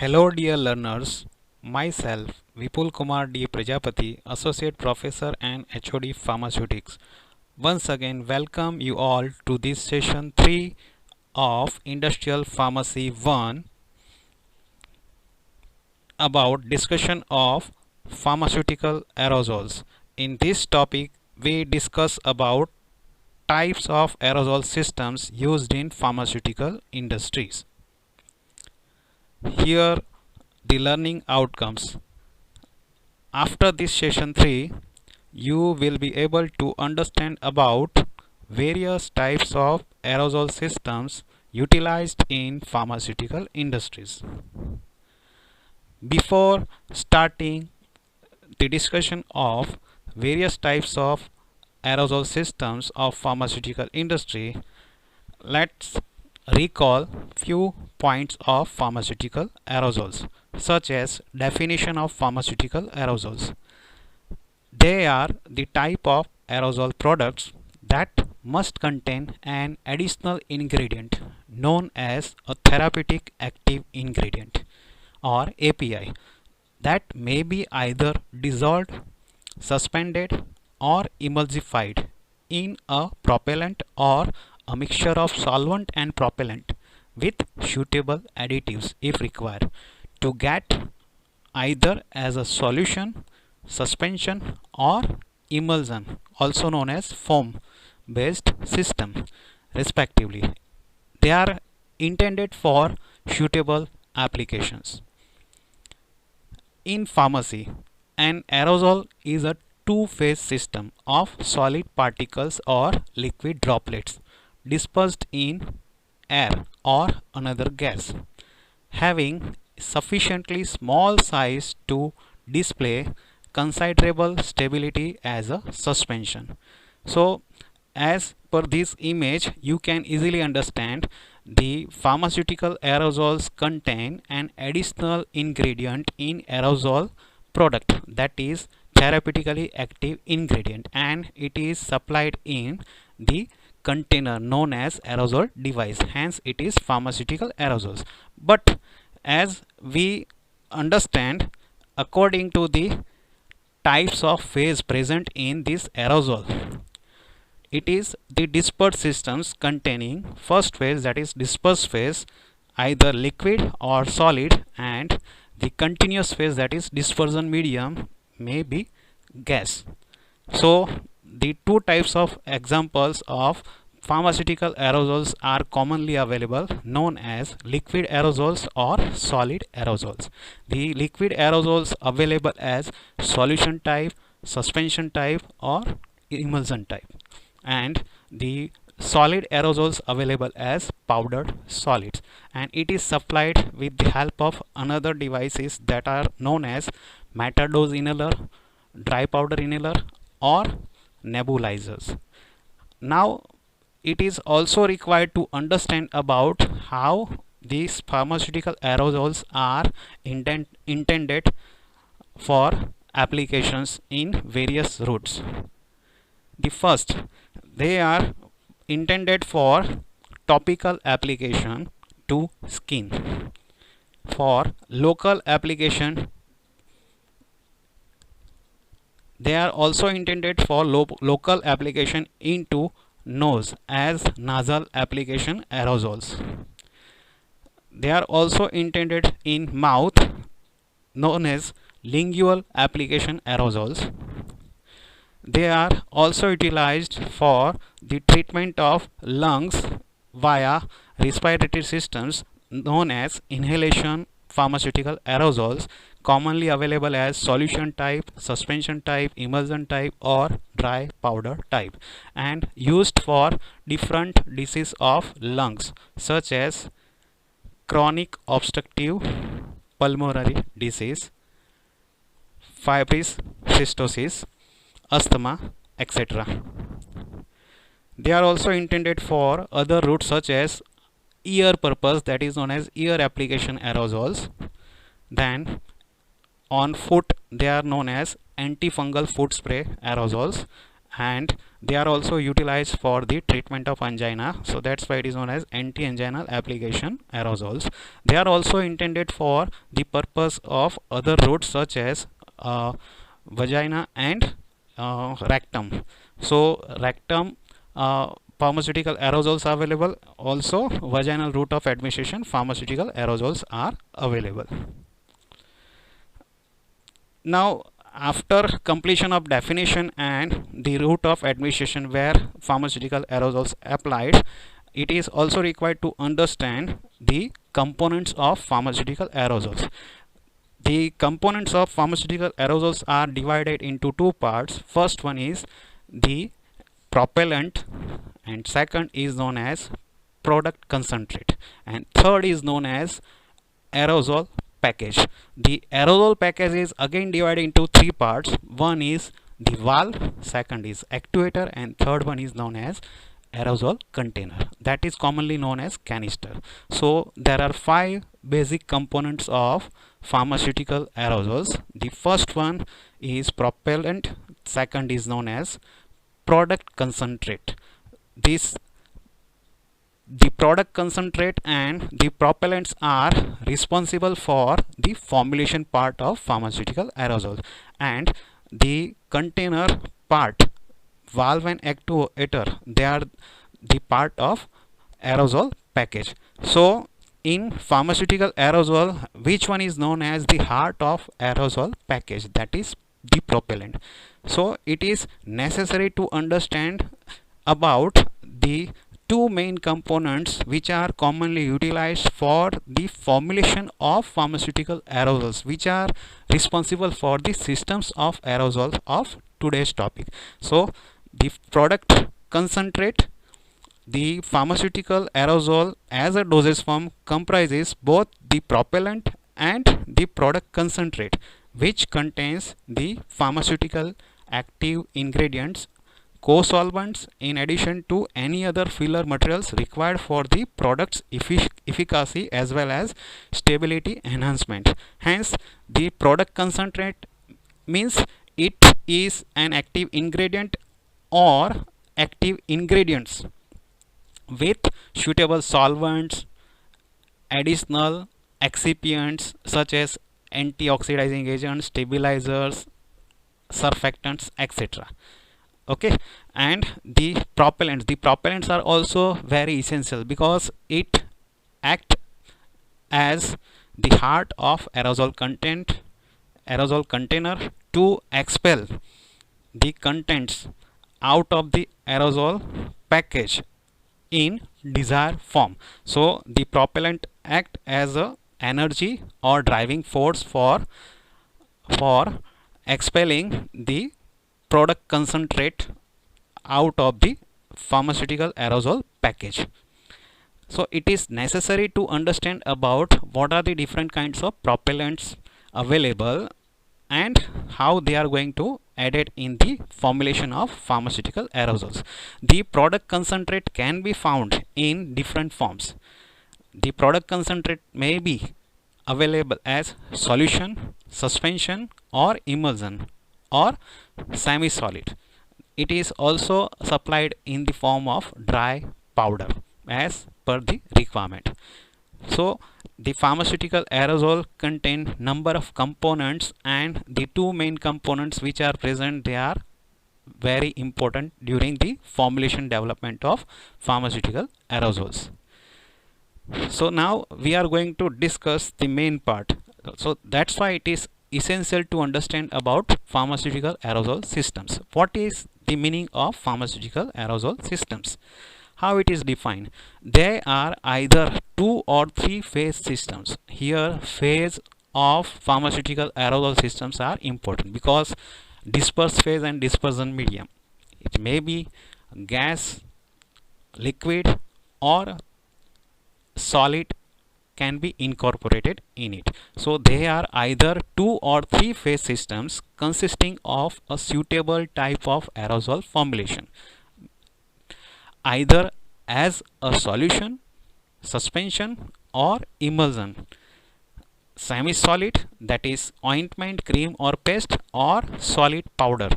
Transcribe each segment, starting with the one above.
Hello dear learners, myself Vipul Kumar D. Prajapati, Associate Professor and HOD Pharmaceutics. Once again welcome you all to this session 3 of Industrial Pharmacy 1 about discussion of pharmaceutical aerosols. In this topic we discuss about types of aerosol systems used in pharmaceutical industries. Here the learning outcomes. After this session 3, you will be able to understand about various types of aerosol systems utilized in pharmaceutical industries. Before starting the discussion of various types of aerosol systems of pharmaceutical industry, let's recall few points of pharmaceutical aerosols, such as definition of pharmaceutical aerosols. They are the type of aerosol products that must contain an additional ingredient known as a therapeutic active ingredient or API that may be either dissolved, suspended or emulsified in a propellant or a mixture of solvent and propellant with suitable additives if required to get either as a solution, suspension or emulsion, also known as foam based system respectively. They are intended for suitable applications. In pharmacy, an aerosol is a two-phase system of solid particles or liquid droplets dispersed in air or another gas, having sufficiently small size to display considerable stability as a suspension. So as per this image, you can easily understand the pharmaceutical aerosols contain an additional ingredient in aerosol product, that is therapeutically active ingredient, and it is supplied in the container known as aerosol device, hence it is pharmaceutical aerosols. But as we understand, according to the types of phase present in this aerosol, it is the dispersed systems containing first phase, that is dispersed phase, either liquid or solid, and the continuous phase, that is dispersion medium, may be gas. So the two types of examples of pharmaceutical aerosols are commonly available, known as liquid aerosols or solid aerosols. The liquid aerosols available as solution type, suspension type or emulsion type, and the solid aerosols available as powdered solids, and it is supplied with the help of another devices that are known as matter dose inhaler, dry powder inhaler or nebulizers. Now it is also required to understand about how these pharmaceutical aerosols are intended for applications in various routes. The first, they are intended for topical application to skin. For local application, they are also intended for local application into nose as nasal application aerosols. They are also intended in mouth, known as lingual application aerosols. They are also utilized for the treatment of lungs via respiratory systems, known as inhalation pharmaceutical aerosols, commonly available as solution type, suspension type, emulsion type or dry powder type, and used for different diseases of lungs such as chronic obstructive pulmonary disease, fibrous cystosis, asthma, etc. They are also intended for other routes such as ear purpose, that is known as ear application aerosols. Then on foot, they are known as antifungal foot spray aerosols, and they are also utilized for the treatment of angina, so that's why it is known as anti-anginal application aerosols. They are also intended for the purpose of other routes such as vagina and rectum. So rectum pharmaceutical aerosols are available, also vaginal route of administration pharmaceutical aerosols are available. Now after completion of definition and the route of administration where pharmaceutical aerosols applied, it is also required to understand the components of pharmaceutical aerosols. The components of pharmaceutical aerosols are divided into two parts. First one is the propellant, and second is known as product concentrate, and third is known as aerosol package. The aerosol package is again divided into three parts. One is the valve, second is actuator, and third one is known as aerosol container, that is commonly known as canister. So there are five basic components of pharmaceutical aerosols. The first one is propellant, second is known as product concentrate. The product concentrate and the propellants are responsible for the formulation part of pharmaceutical aerosol, and the container part, valve and actuator, they are the part of aerosol package. So in pharmaceutical aerosol, which one is known as the heart of aerosol package? That is the propellant. So it is necessary to understand about the two main components which are commonly utilized for the formulation of pharmaceutical aerosols, which are responsible for the systems of aerosols of today's topic. So the product concentrate, the pharmaceutical aerosol as a dosage form comprises both the propellant and the product concentrate, which contains the pharmaceutical active ingredients, co-solvents, in addition to any other filler materials required for the product's efficacy as well as stability enhancement. Hence the product concentrate means it is an active ingredient or active ingredients with suitable solvents, additional excipients such as antioxidizing agents, stabilizers, surfactants, etc. Okay, and the propellants are also very essential because it act as the heart of aerosol container to expel the contents out of the aerosol package in desired form. So the propellant act as a energy or driving force for expelling the product concentrate out of the pharmaceutical aerosol package. So it is necessary to understand about what are the different kinds of propellants available and how they are going to added in the formulation of pharmaceutical aerosols. The product concentrate can be found in different forms. The product concentrate may be available as solution, suspension, or emulsion, or semi-solid. It is also supplied in the form of dry powder as per the requirement. So the pharmaceutical aerosol contain number of components, and the two main components which are present, they are very important during the formulation development of pharmaceutical aerosols. So now we are going to discuss the main part. So that's why it is essential to understand about pharmaceutical aerosol systems. What is the meaning of pharmaceutical aerosol systems? How it is defined? They are either 2 or 3 phase systems. Here phase of pharmaceutical aerosol systems are important because disperse phase and dispersion medium. It may be gas, liquid, or solid can be incorporated in it. So they are either 2 or 3 phase systems consisting of a suitable type of aerosol formulation, either as a solution, suspension, or emulsion, semi-solid, that is ointment, cream, or paste, or solid powder.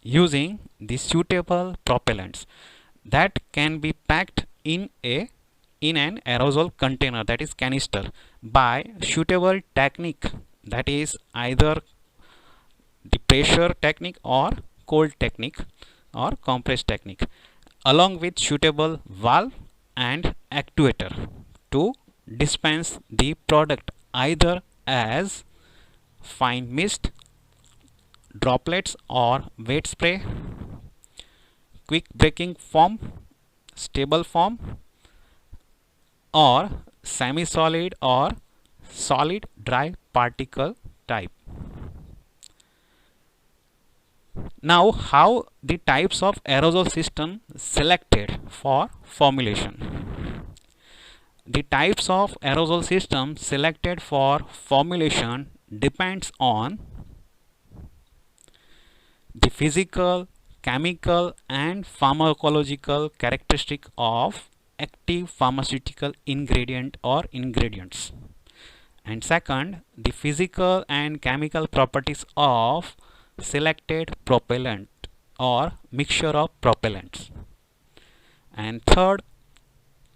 using the suitable propellants that can be packed in an aerosol container, that is canister, by suitable technique, that is either the pressure technique or cold technique or compress technique, along with suitable valve and actuator to dispense the product either as fine mist, droplets or wet spray, quick breaking foam, stable foam, or semi-solid or solid dry particle type. Now, how the types of aerosol system selected for formulation. The types of aerosol system selected for formulation depends on the physical, chemical and pharmacological characteristic of active pharmaceutical ingredient or ingredients. And second, the physical and chemical properties of selected propellant or mixture of propellants. And third,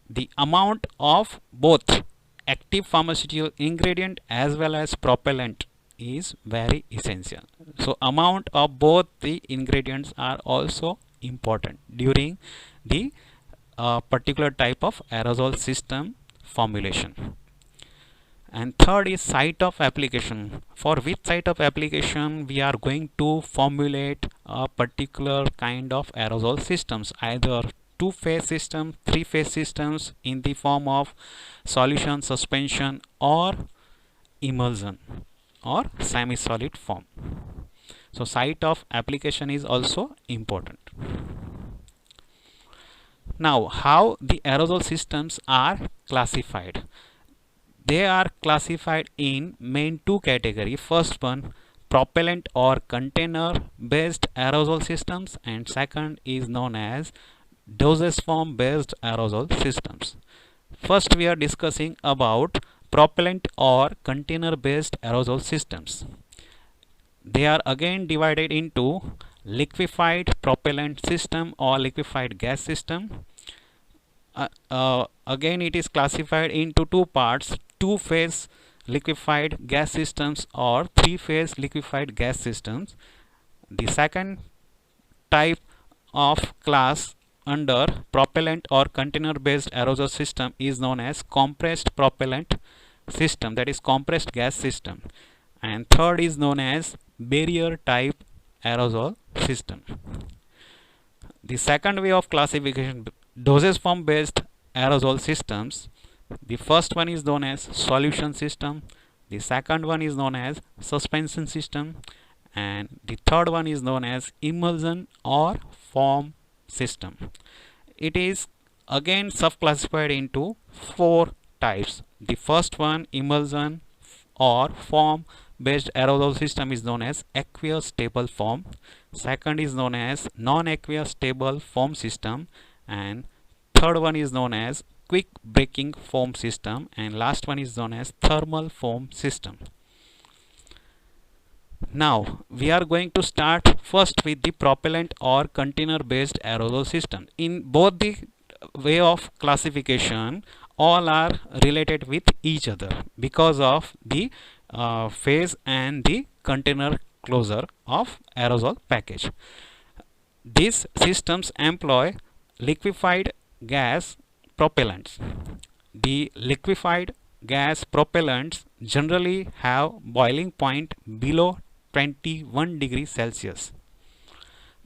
the amount of both active pharmaceutical ingredient as well as propellant is very essential. So amount of both the ingredients are also important during the particular type of aerosol system formulation. And third is site of application. For which site of application we are going to formulate a particular kind of aerosol systems, either two-phase system, three-phase systems in the form of solution, suspension or emulsion or semi-solid form. So site of application is also important. Now, how the aerosol systems are classified? They are classified in main two categories. First one, propellant or container based aerosol systems, and second is known as dosage form based aerosol systems. First we are discussing about propellant or container based aerosol systems. They are again divided into liquefied propellant system or liquefied gas system. Again it is classified into two parts, two-phase liquefied gas systems or three-phase liquefied gas systems. The second type of class under propellant or container based aerosol system is known as compressed propellant system, that is compressed gas system, and third is known as barrier type aerosol system. The second way of classification, dosage form based aerosol systems. The first one is known as solution system, the second one is known as suspension system, and the third one is known as emulsion or foam system. It is again subclassified into four types. The first one, emulsion or foam based aerosol system, is known as aqueous stable foam. Second is known as non-aqueous stable foam system, and third one is known as quick breaking foam system, and last one is known as thermal foam system. Now we are going to start first with the propellant or container based aerosol system. In both the way of classification, all are related with each other because of the phase and the container closure of aerosol package. These systems employ liquefied gas propellants. The liquefied gas propellants generally have boiling point below 21 degrees Celsius.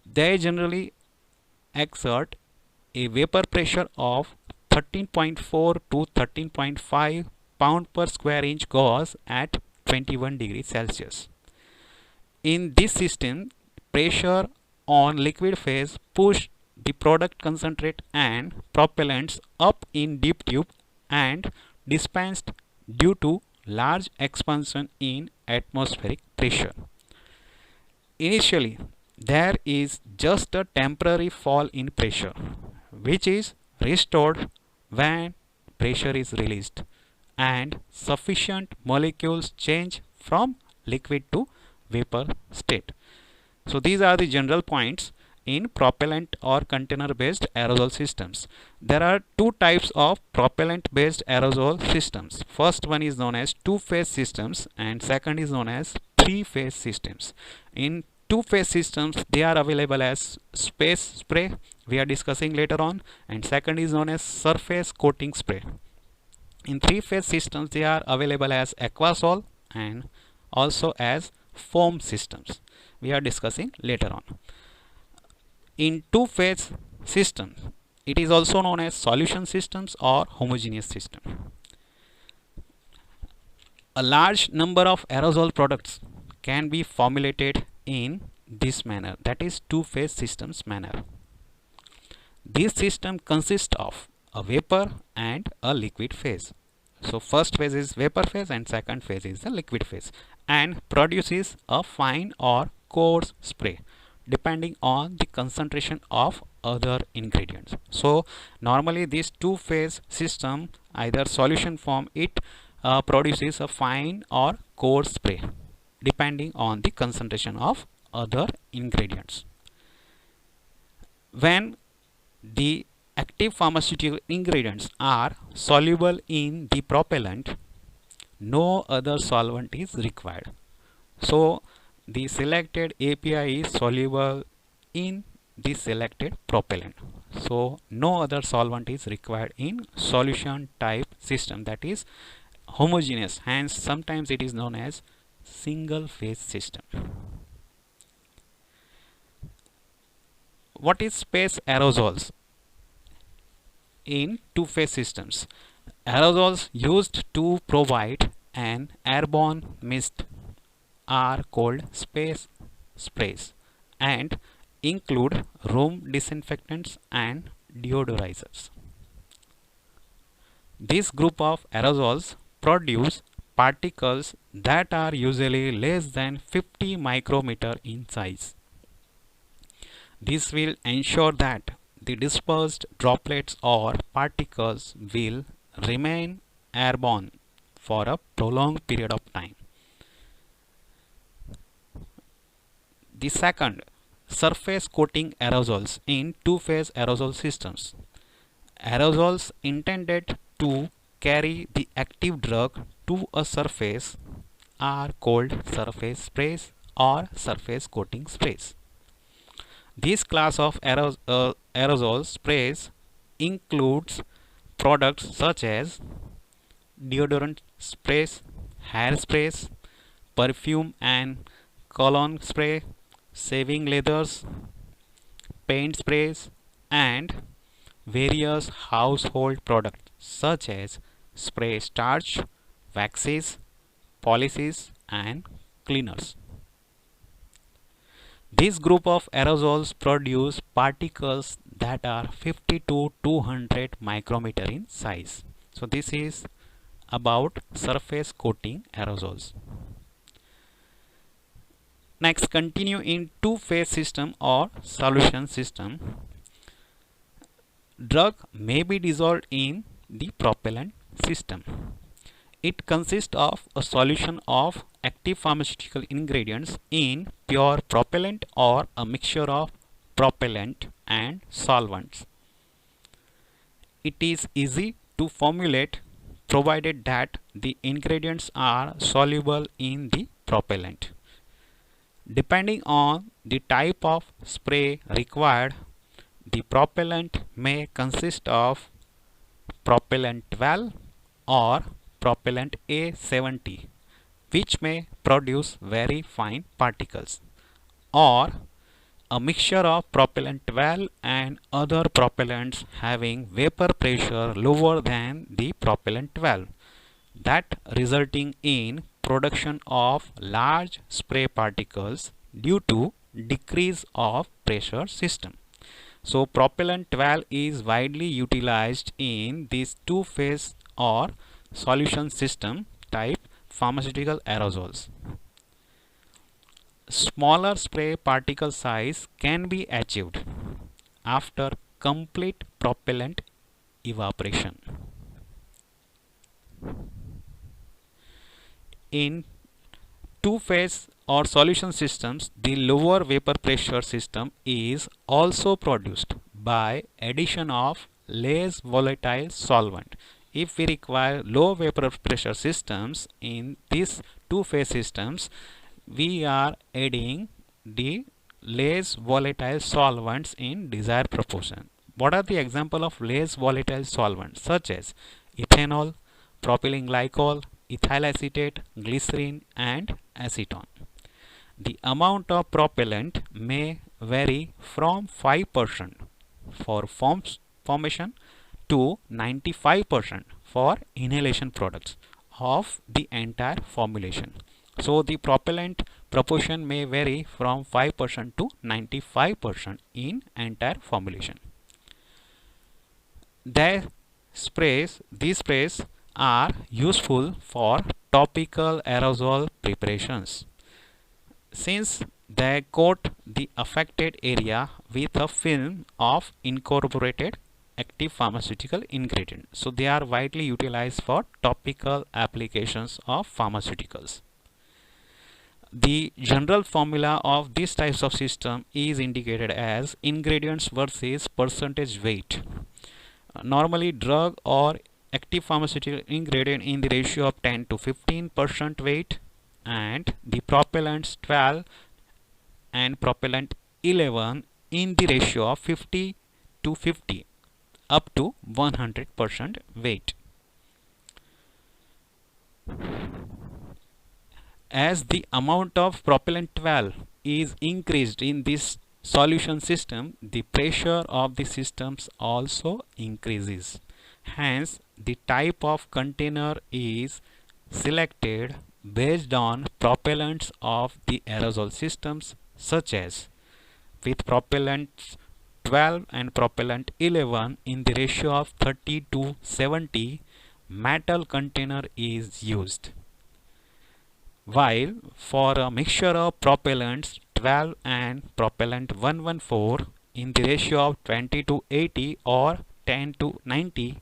They generally exert a vapor pressure of 13.4 to 13.5 pound per square inch gauge at 21 degrees Celsius. In this system, pressure on liquid phase push the product concentrate and propellants up in deep tube and dispensed due to large expansion in atmospheric pressure. Initially, there is just a temporary fall in pressure, which is restored when pressure is released and sufficient molecules change from liquid to vapor state. So these are the general points in propellant or container based aerosol systems. There are two types of propellant based aerosol systems. First one is known as two-phase systems and second is known as three-phase systems. In two-phase systems they are available as space spray, we are discussing later on, and second is known as surface coating spray. In three-phase systems they are available as aquasol and also as foam systems, we are discussing later on. In two-phase systems it is also known as solution systems or homogeneous system. A large number of aerosol products can be formulated in this manner, that is two-phase systems manner. This system consists of a vapor and a liquid phase. So first phase is vapor phase and second phase is the liquid phase, and produces a fine or coarse spray depending on the concentration of other ingredients. So normally this two-phase system, either solution form, it produces a fine or coarse spray depending on the concentration of other ingredients. When the active pharmaceutical ingredients are soluble in the propellant, no other solvent is required. So the selected API is soluble in the selected propellant. So no other solvent is required in solution type system, that is homogeneous, hence sometimes it is known as single phase system. What is space aerosols in two-phase systems? Aerosols used to provide an airborne mist are called space sprays and include room disinfectants and deodorizers. This group of aerosols produce particles that are usually less than 50 micrometer in size. This will ensure that the dispersed droplets or particles will remain airborne for a prolonged period of time. The second, surface coating aerosols in two-phase aerosol systems. Aerosols intended to carry the active drug to a surface are called surface sprays or surface coating sprays. This class of aerosol sprays includes products such as deodorant sprays, hair sprays, perfume and cologne spray, shaving leathers, paint sprays, and various household products such as spray starch, waxes, polishes, and cleaners. This group of aerosols produce particles that are 50 to 200 micrometer in size. So this is about surface coating aerosols. Next, continue in two-phase system or solution system. Drug may be dissolved in the propellant system. It consists of a solution of active pharmaceutical ingredients in pure propellant or a mixture of propellant and solvents. It is easy to formulate provided that the ingredients are soluble in the propellant. Depending on the type of spray required, the propellant may consist of propellant 12 or propellant A70, which may produce very fine particles, or a mixture of propellant 12 and other propellants having vapor pressure lower than the propellant 12, that resulting in production of large spray particles due to decrease of pressure system. So propellant 12 is widely utilized in this two-phase or solution system type pharmaceutical aerosols. Smaller spray particle size can be achieved after complete propellant evaporation. In two-phase or solution systems, the lower vapor pressure system is also produced by addition of less volatile solvent. If we require low vapor pressure systems in these two-phase systems, we are adding the less volatile solvents in desired proportion. What are the example of less volatile solvents such as ethanol, propylene glycol, ethyl acetate, glycerin and acetone? The amount of propellant may vary from 5% for formation to 95% for inhalation products of the entire formulation. So the propellant proportion may vary from 5% to 95% in entire formulation. These sprays are useful for topical aerosol preparations, since they coat the affected area with a film of incorporated active pharmaceutical ingredient. So they are widely utilized for topical applications of pharmaceuticals. The general formula of these types of system is indicated as ingredients versus percentage weight. Normally drug or active pharmaceutical ingredient in the ratio of 10 to 15% weight, and the propellants 12 and propellant 11 in the ratio of 50 to 50 up to 100% weight. As the amount of propellant 12 is increased in this solution system, the pressure of the systems also increases. Hence, the type of container is selected based on propellants of the aerosol systems, such as with propellant 12 and propellant 11 in the ratio of 30 to 70, metal container is used. While for a mixture of propellants 12 and propellant 114 in the ratio of 20 to 80 or 10 to 90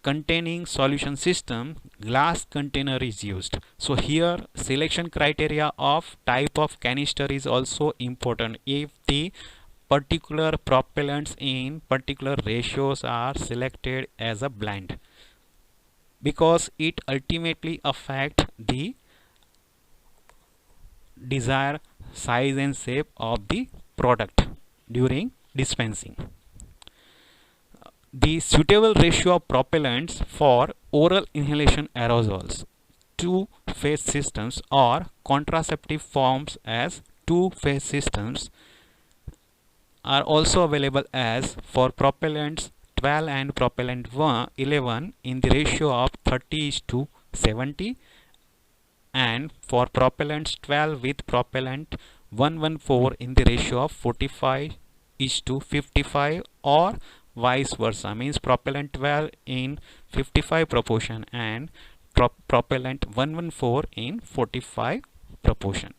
containing solution system, glass container is used. So here selection criteria of type of canister is also important. If the particular propellants in particular ratios are selected as a blend, because it ultimately affects the desired size and shape of the product during dispensing. The suitable ratio of propellants for oral inhalation aerosols, two-phase systems or contraceptive forms as two-phase systems are also available as for propellants 12 and propellant 11 in the ratio of 30:70, and for propellants 12 with propellant 114 in the ratio of 45:55, or vice versa, means propellant 12 in 55 proportion and propellant 114 in 45 proportion.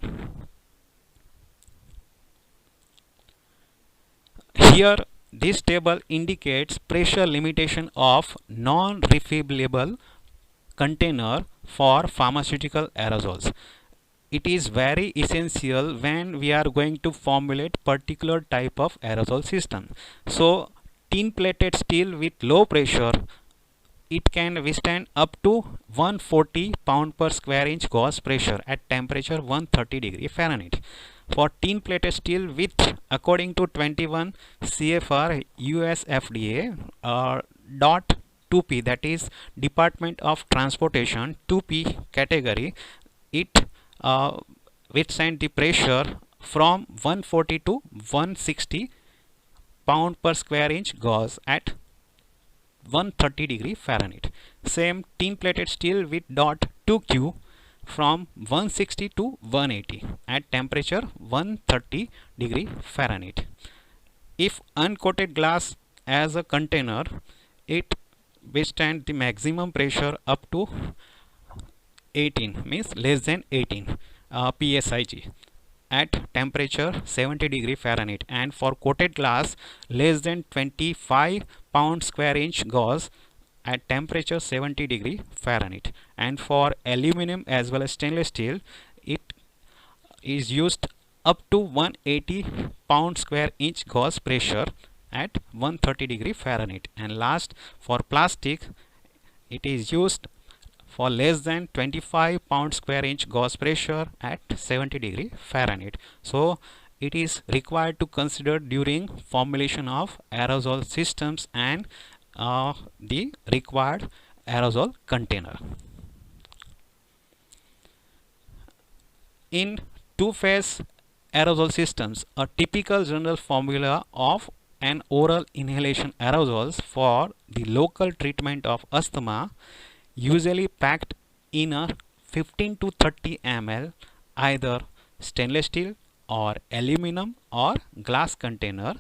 Here this table indicates pressure limitation of non-refillable container for pharmaceutical aerosols. It is very essential when we are going to formulate particular type of aerosol system. So tin plated steel with low pressure, it can withstand up to 140 pound per square inch gauge pressure at temperature 130 degree Fahrenheit. For tin plated steel with, according to 21 CFR US FDA dot 2P, that is Department of Transportation 2P category, it withstand the pressure from 140 to 160 pound per square inch gauge at 130 degree Fahrenheit. Same tin plated steel with dot 2Q from 160 to 180 at temperature 130 degree Fahrenheit. If uncoated glass as a container, it withstand the maximum pressure up to 18, means less than 18 psig at temperature 70 degree Fahrenheit, and for coated glass less than 25 pound square inch gauge at temperature 70 degree Fahrenheit. And for aluminum as well as stainless steel, it is used up to 180 pound square inch Gauss pressure at 130 degree Fahrenheit. And last, for plastic, it is used for less than 25 pound square inch Gauss pressure at 70 degree Fahrenheit. So it is required to consider during formulation of aerosol systems and the required aerosol container. In two-phase aerosol systems, a typical general formula of an oral inhalation aerosols for the local treatment of asthma, usually packed in a 15 to 30 ml either stainless steel or aluminum or glass container.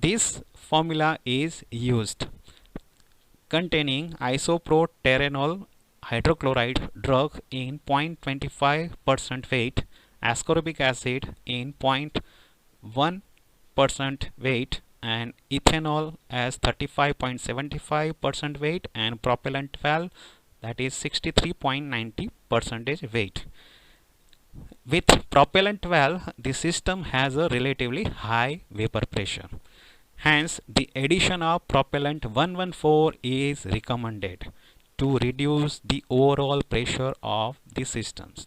This formula is used containing isoproterenol hydrochloride drug in 0.25% weight, ascorbic acid in 0.1% weight, and ethanol as 35.75% weight, and propellant valve, that is 63.90% weight. With propellant valve, the system has a relatively high vapor pressure. Hence, the addition of propellant 114 is recommended to reduce the overall pressure of the systems.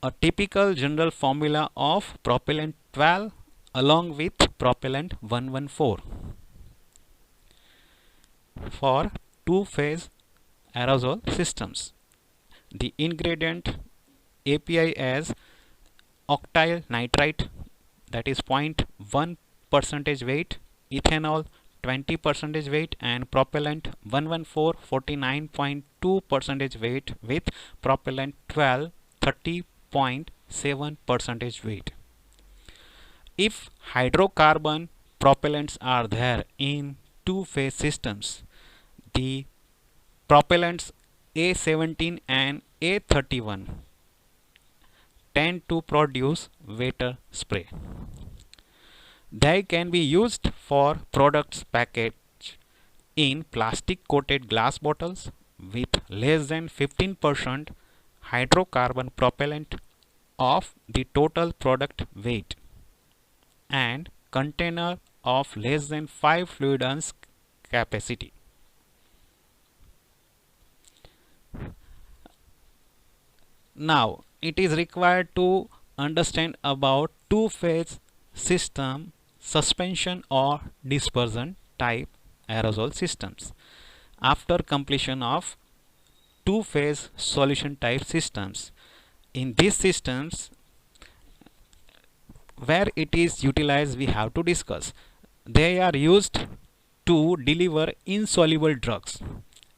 A typical general formula of propellant 12 along with propellant 114 for two-phase aerosol systems. The ingredient API as octyl nitrite, that is 0.1% weight, ethanol 20% weight, and propellant 114 49.2% weight with propellant 12 30.7% weight. If hydrocarbon propellants are there in two-phase systems, the propellants A17 and A31 tend to produce water spray. They can be used for products packaged in plastic coated glass bottles with less than 15% hydrocarbon propellant of the total product weight and container of less than 5 fluid ounce capacity. Now it is required to understand about two-phase system suspension or dispersion type aerosol systems. After completion of two-phase solution type systems, in these systems where it is utilized, we have to discuss. They are used to deliver insoluble drugs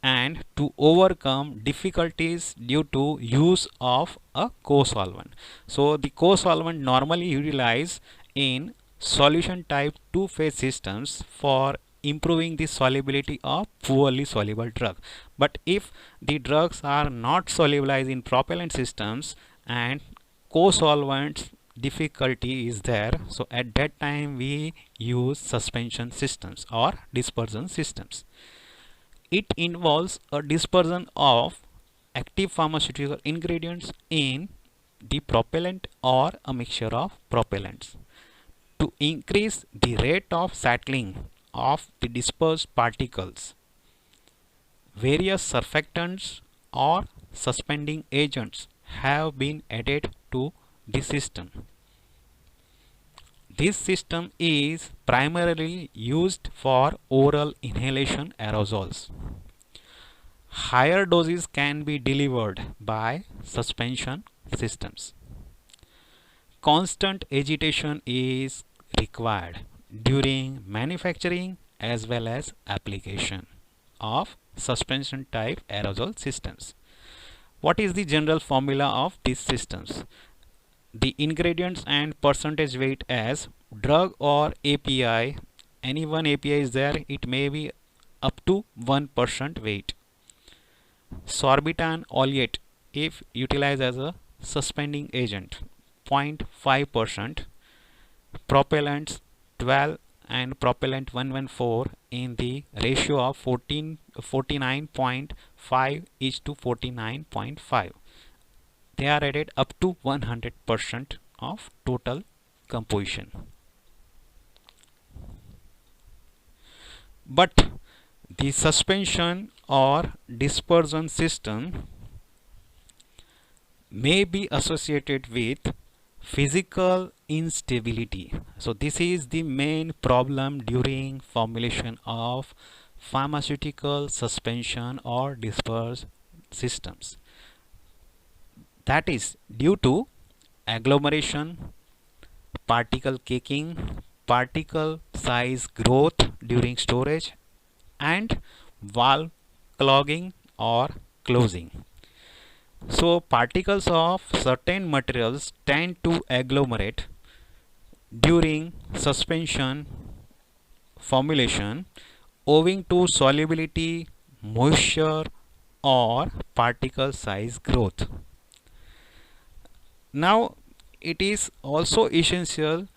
and to overcome difficulties due to use of a co-solvent. So the co-solvent normally utilized in solution type two-phase systems for improving the solubility of poorly soluble drug. But if the drugs are not solubilized in propellant systems and co-solvents difficulty is there, so at that time we use suspension systems or dispersion systems. It involves a dispersion of active pharmaceutical ingredients in the propellant or a mixture of propellants to increase the rate of settling of the dispersed particles. Various surfactants or suspending agents have been added to the system. This system is primarily used for oral inhalation aerosols. Higher doses can be delivered by suspension systems. Constant agitation is required during manufacturing as well as application of suspension type aerosol systems. What is the general formula of these systems? The ingredients and percentage weight as drug or API. Any one API is there, it may be up to 1% weight. Sorbitan oleate, if utilized as a suspending agent, 0.5%. Propellants 12 and propellant 114 in the ratio of 49.5 is to 49.5. They are added up to 100% of total composition. But the suspension or dispersion system may be associated with physical instability. So this is the main problem during formulation of pharmaceutical suspension or disperse systems. That is due to agglomeration, particle caking, particle size growth during storage, and valve clogging or closing. So particles of certain materials tend to agglomerate during suspension formulation owing to solubility, moisture, or particle size growth. Now it is also essential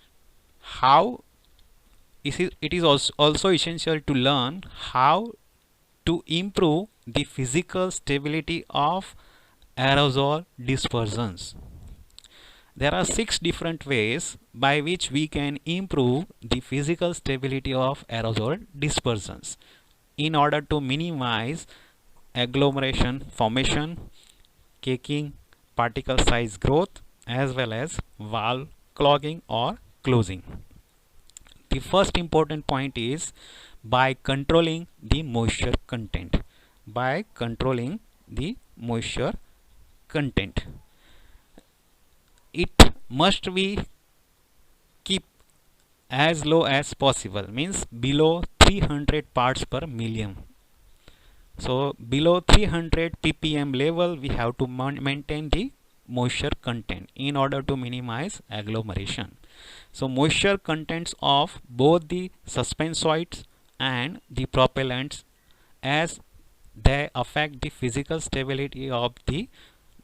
also essential to learn how to improve the physical stability of aerosol dispersions. There are 6 different ways by which we can improve the physical stability of aerosol dispersions in order to minimize agglomeration formation, caking, particle size growth, as well as valve clogging or closing. The first important point is by controlling the moisture content. By controlling the moisture content, it must be keep as low as possible, means below 300 parts per million. So below 300 ppm level we have to maintain the moisture content in order to minimize agglomeration. So moisture contents of both the suspensoids and the propellants, as they affect the physical stability of the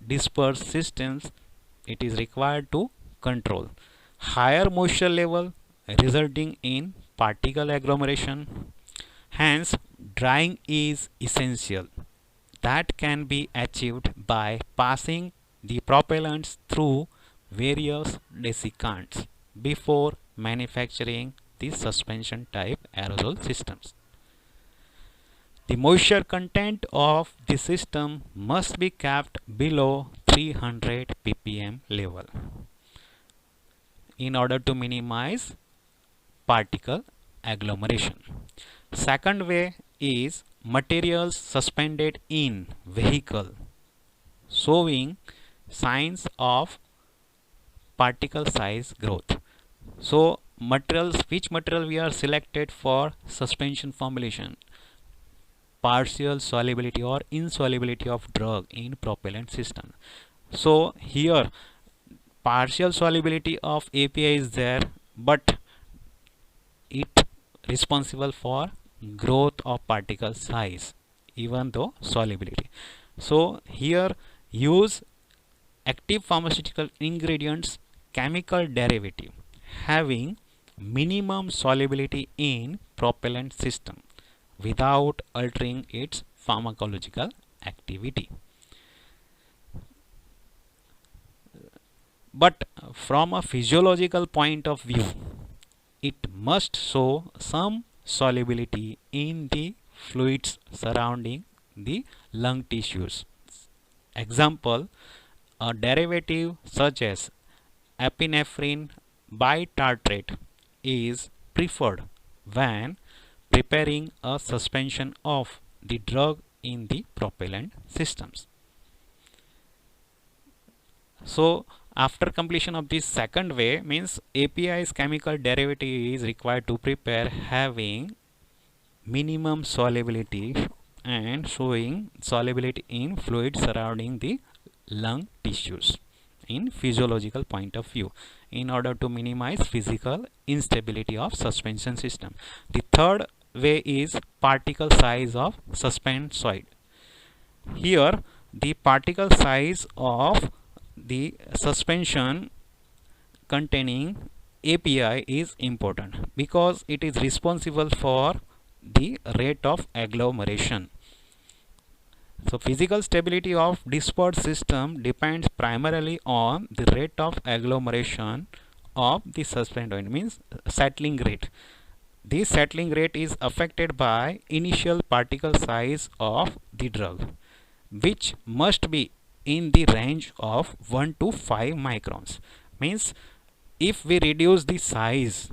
dispersed systems, it is required to control. Higher moisture level resulting in particle agglomeration. Hence drying is essential. That can be achieved by passing the propellants through various desiccants before manufacturing the suspension type aerosol systems. The moisture content of the system must be kept below 300 ppm level in order to minimize particle agglomeration. Second way is materials suspended in vehicle showing signs of particle size growth. So which material we are selected for suspension formulation? Partial solubility or insolubility of drug in propellant system. So here partial solubility of API is there, but it responsible for growth of particle size even though solubility. So here use active pharmaceutical ingredients chemical derivative having minimum solubility in propellant system without altering its pharmacological activity. But from a physiological point of view, it must show some solubility in the fluids surrounding the lung tissues. Example, a derivative such as epinephrine bitartrate is preferred when preparing a suspension of the drug in the propellant systems. So after completion of this second way, means API's chemical derivative is required to prepare having minimum solubility and showing solubility in fluid surrounding the lung tissues in physiological point of view in order to minimize physical instability of suspension system. The third way is particle size of suspensoid. Here the particle size of the suspension containing API is important because it is responsible for the rate of agglomeration. So physical stability of dispersed system depends primarily on the rate of agglomeration of the suspended, means settling rate. This settling rate is affected by initial particle size of the drug, which must be in the range of 1 to 5 microns. Means if we reduce the size,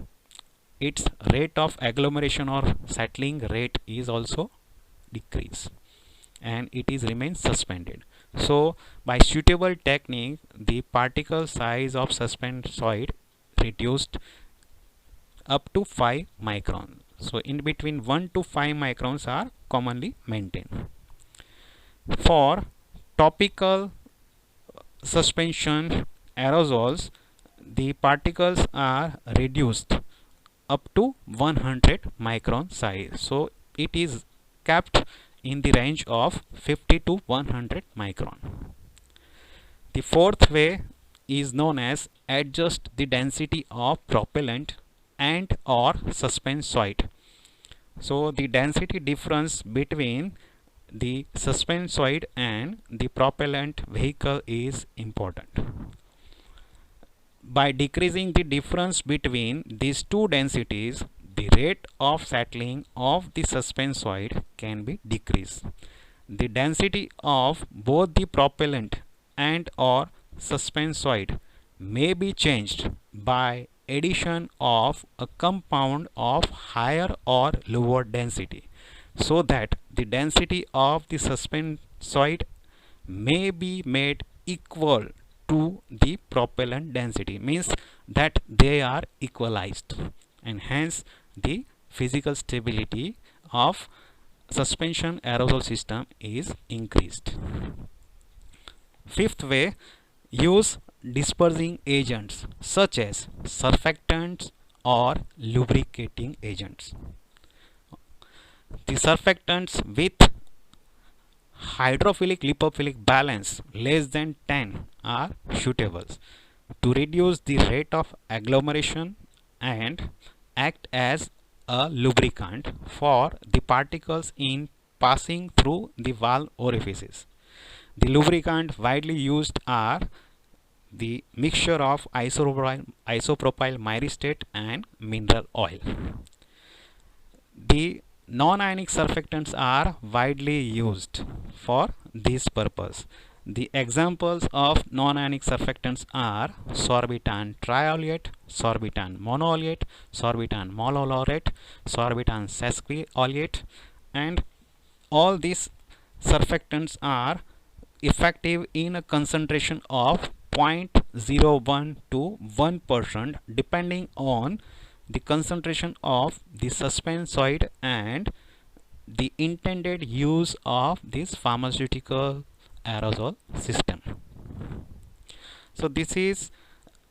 its rate of agglomeration or settling rate is also decrease and it is remains suspended. So by suitable technique, the particle size of suspensoid reduced up to 5 microns. So in between 1 to 5 microns are commonly maintained. For topical suspension aerosols, the particles are reduced up to 100 micron size. So it is kept in the range of 50 to 100 micron. The fourth way is known as adjust the density of propellant and or suspensoid. So the density difference between the suspensoid and the propellant vehicle is important. By decreasing the difference between these two densities, the rate of settling of the suspensoid can be decreased. The density of both the propellant and or suspensoid may be changed by addition of a compound of higher or lower density, so that the density of the suspensoid may be made equal to the propellant density, means that they are equalized, and hence the physical stability of suspension aerosol system is increased. Fifth way, use dispersing agents such as surfactants or lubricating agents. The surfactants with hydrophilic lipophilic balance less than 10 are suitable to reduce the rate of agglomeration and act as a lubricant for the particles in passing through the valve orifices. The lubricant widely used are the mixture of isopropyl myristate and mineral oil. The non-ionic surfactants are widely used for this purpose. The examples of non-ionic surfactants are sorbitan triolate, sorbitan monoolate, sorbitan malolauret, sorbitan sesquiolate, and all these surfactants are effective in a concentration of 0.01 to 1% depending on the concentration of the suspensoid and the intended use of this pharmaceutical aerosol system. So this is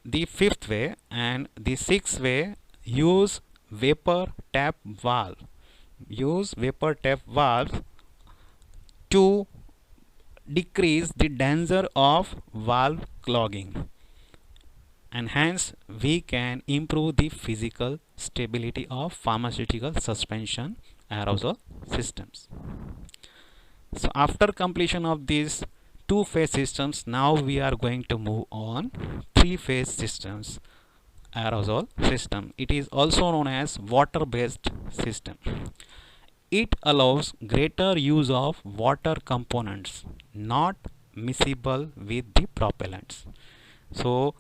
the fifth way, and the sixth way, use vapor tap valve. Use vapor tap valve to decrease the danger of valve clogging, and hence we can improve the physical stability of pharmaceutical suspension aerosol systems. So after completion of these two-phase systems, now we are going to move on three-phase systems aerosol system. It is also known as water-based system. It allows greater use of water components not miscible with the propellants. So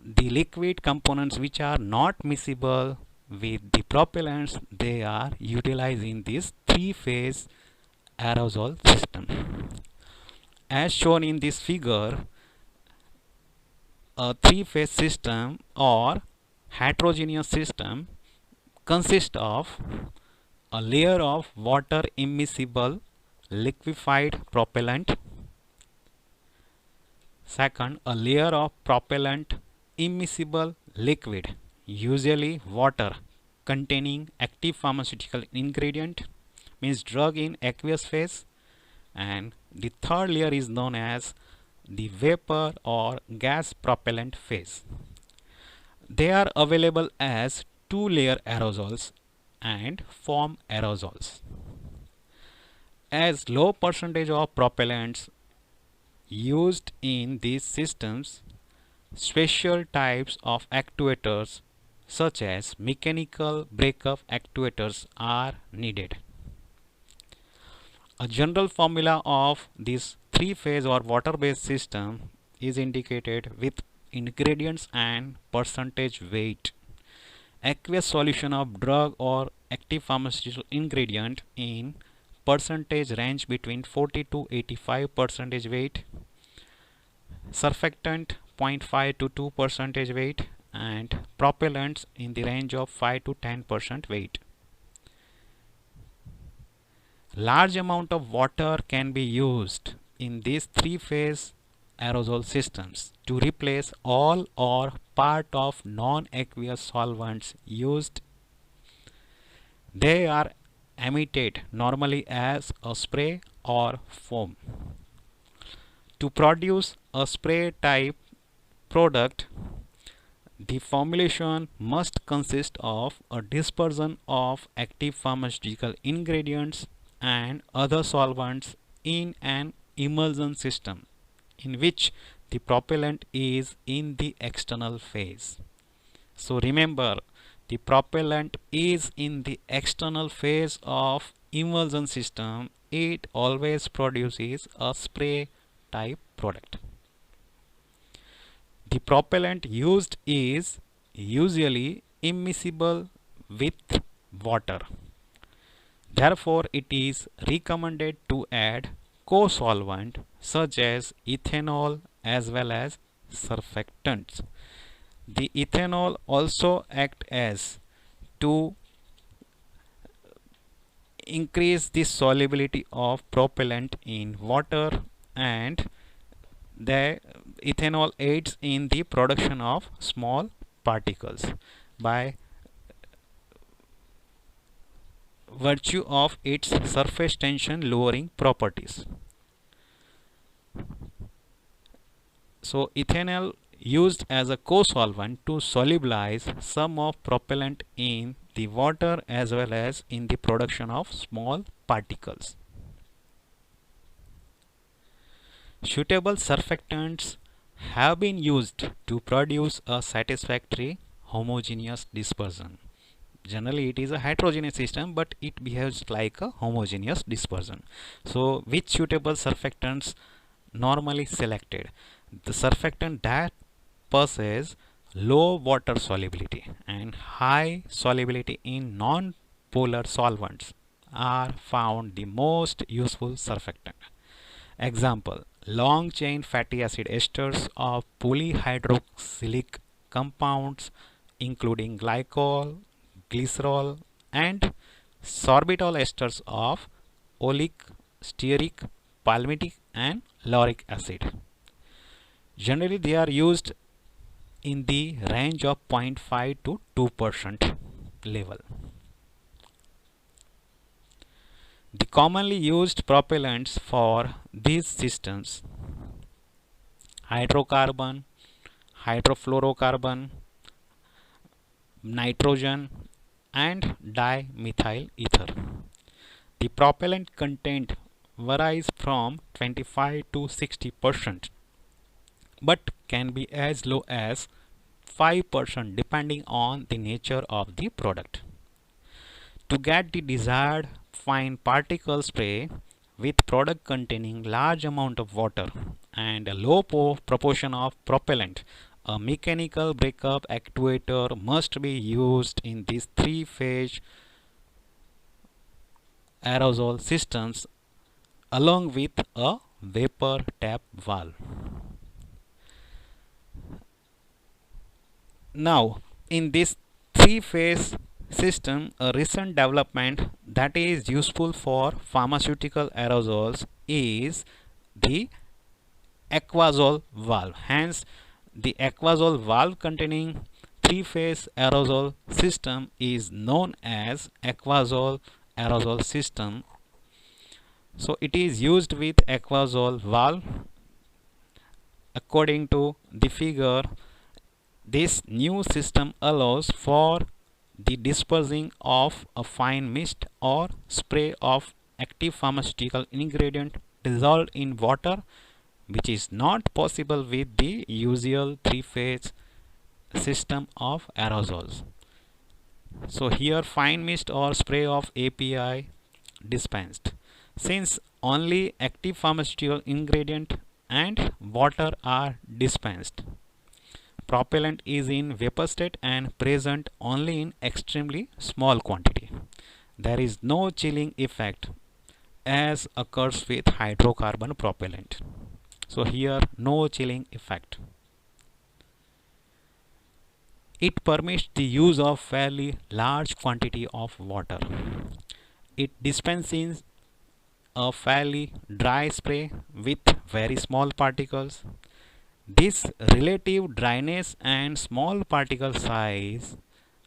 the liquid components which are not miscible with the propellants, they are utilized in this three-phase aerosol system. As shown in this figure, a three-phase system or heterogeneous system consists of a layer of water immiscible liquefied propellant. Second, a layer of propellant immiscible liquid, usually water containing active pharmaceutical ingredient, means drug in aqueous phase. And the third layer is known as the vapor or gas propellant phase. They are available as two-layer aerosols and foam aerosols. As low percentage of propellants used in these systems, special types of actuators such as mechanical breakup actuators are needed. A general formula of this three-phase or water-based system is indicated with ingredients and percentage weight. Aqueous solution of drug or active pharmaceutical ingredient in percentage range between 40 to 85 percentage weight, surfactant 0.5 to 2 percentage weight, and propellants in the range of 5 to 10% weight. Large amount of water can be used in these three-phase aerosol systems to replace all or part of non-aqueous solvents used. They are emitted normally as a spray or foam. To produce a spray type product, the formulation must consist of a dispersion of active pharmaceutical ingredients and other solvents in an emulsion system in which the propellant is in the external phase. So remember, the propellant is in the external phase of emulsion system. It always produces a spray type product. The propellant used is usually immiscible with water. Therefore, it is recommended to add co-solvent such as ethanol as well as surfactants. The ethanol also acts as to increase the solubility of propellant in water, and the ethanol aids in the production of small particles by virtue of its surface tension lowering properties. So ethanol used as a co-solvent to solubilize some of propellant in the water as well as in the production of small particles. Suitable surfactants have been used to produce a satisfactory homogeneous dispersion. Generally it is a heterogeneous system, but it behaves like a homogeneous dispersion. So which suitable surfactants normally selected? The surfactant that possess low water solubility and high solubility in non-polar solvents are found the most useful surfactant. Example: long chain fatty acid esters of polyhydroxylic compounds including glycol, glycerol, and sorbitol esters of oleic, stearic, palmitic, and lauric acid. Generally, they are used in the range of 0.5 to 2% level. The commonly used propellants for these systems: hydrocarbon, hydrofluorocarbon, nitrogen, and dimethyl ether. The propellant content varies from 25 to 60%, but can be as low as 5% depending on the nature of the product. To get the desired fine particle spray with product containing large amount of water and a low proportion of propellant, a mechanical breakup actuator must be used in these three-phase aerosol systems along with a vapor tap valve. Now, in this three-phase system, a recent development that is useful for pharmaceutical aerosols is the Aquazol valve. Hence, the Aquazol valve containing three-phase aerosol system is known as Aquazol aerosol system. So it is used with Aquazol valve. According to the figure, This new system allows for the dispersing of a fine mist or spray of active pharmaceutical ingredient dissolved in water, which is not possible with the usual three-phase system of aerosols. So here fine mist or spray of API dispensed. Since only active pharmaceutical ingredient and water are dispensed, propellant is in vapor state and present only in extremely small quantity. There is no chilling effect as occurs with hydrocarbon propellant. So here no chilling effect. It permits the use of fairly large quantity of water. It dispenses a fairly dry spray with very small particles. This relative dryness and small particle size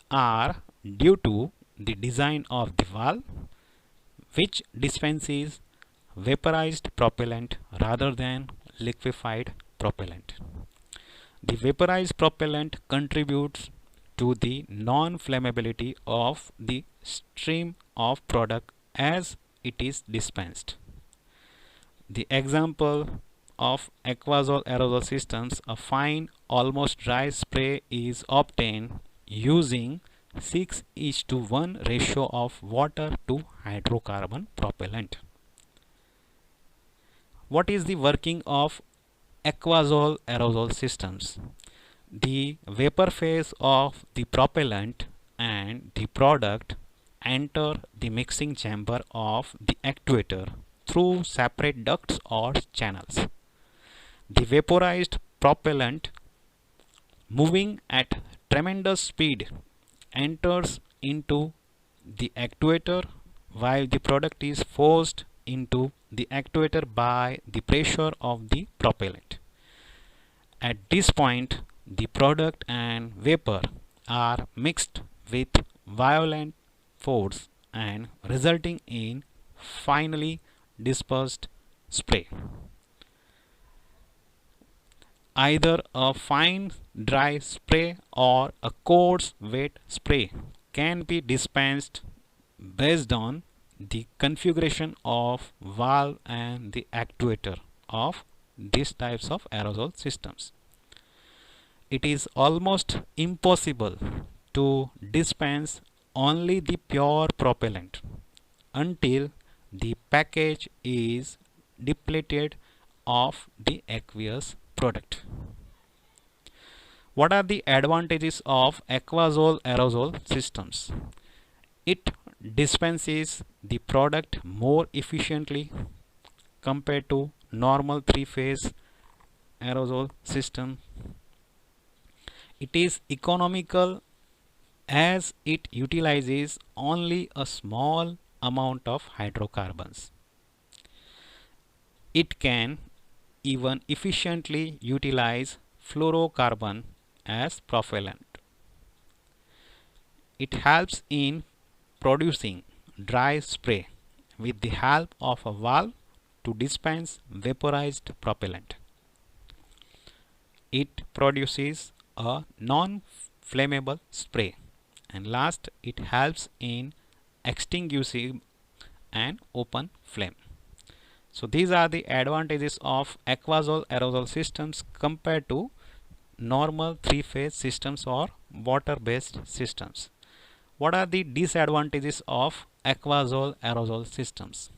are due to the design of the valve, which dispenses vaporized propellant rather than liquefied propellant. The vaporized propellant contributes to the non-flammability of the stream of product as it is dispensed. The example of aquazole aerosol systems, a fine almost dry spray is obtained using 6:1 ratio of water to hydrocarbon propellant. What is the working of aquazole aerosol systems? The vapor phase of the propellant and the product enter the mixing chamber of the actuator through separate ducts or channels. The vaporized propellant, moving at tremendous speed, enters into the actuator while the product is forced into the actuator by the pressure of the propellant. At this point, the product and vapor are mixed with violent force and resulting in finely dispersed spray. Either a fine dry spray or a coarse wet spray can be dispensed based on the configuration of valve and the actuator of these types of aerosol systems. It is almost impossible to dispense only the pure propellant until the package is depleted of the aqueous product. What are the advantages of aquazole aerosol systems? It dispenses the product more efficiently compared to normal three-phase aerosol system. It is economical as it utilizes only a small amount of hydrocarbons. It can even efficiently utilize fluorocarbon as propellant. It helps in producing dry spray with the help of a valve to dispense vaporized propellant. It produces a non-flammable spray, and last, it helps in extinguishing an open flame. So these are the advantages of aquazole aerosol systems compared to normal three-phase systems or water-based systems. What are the disadvantages of aquazole aerosol systems?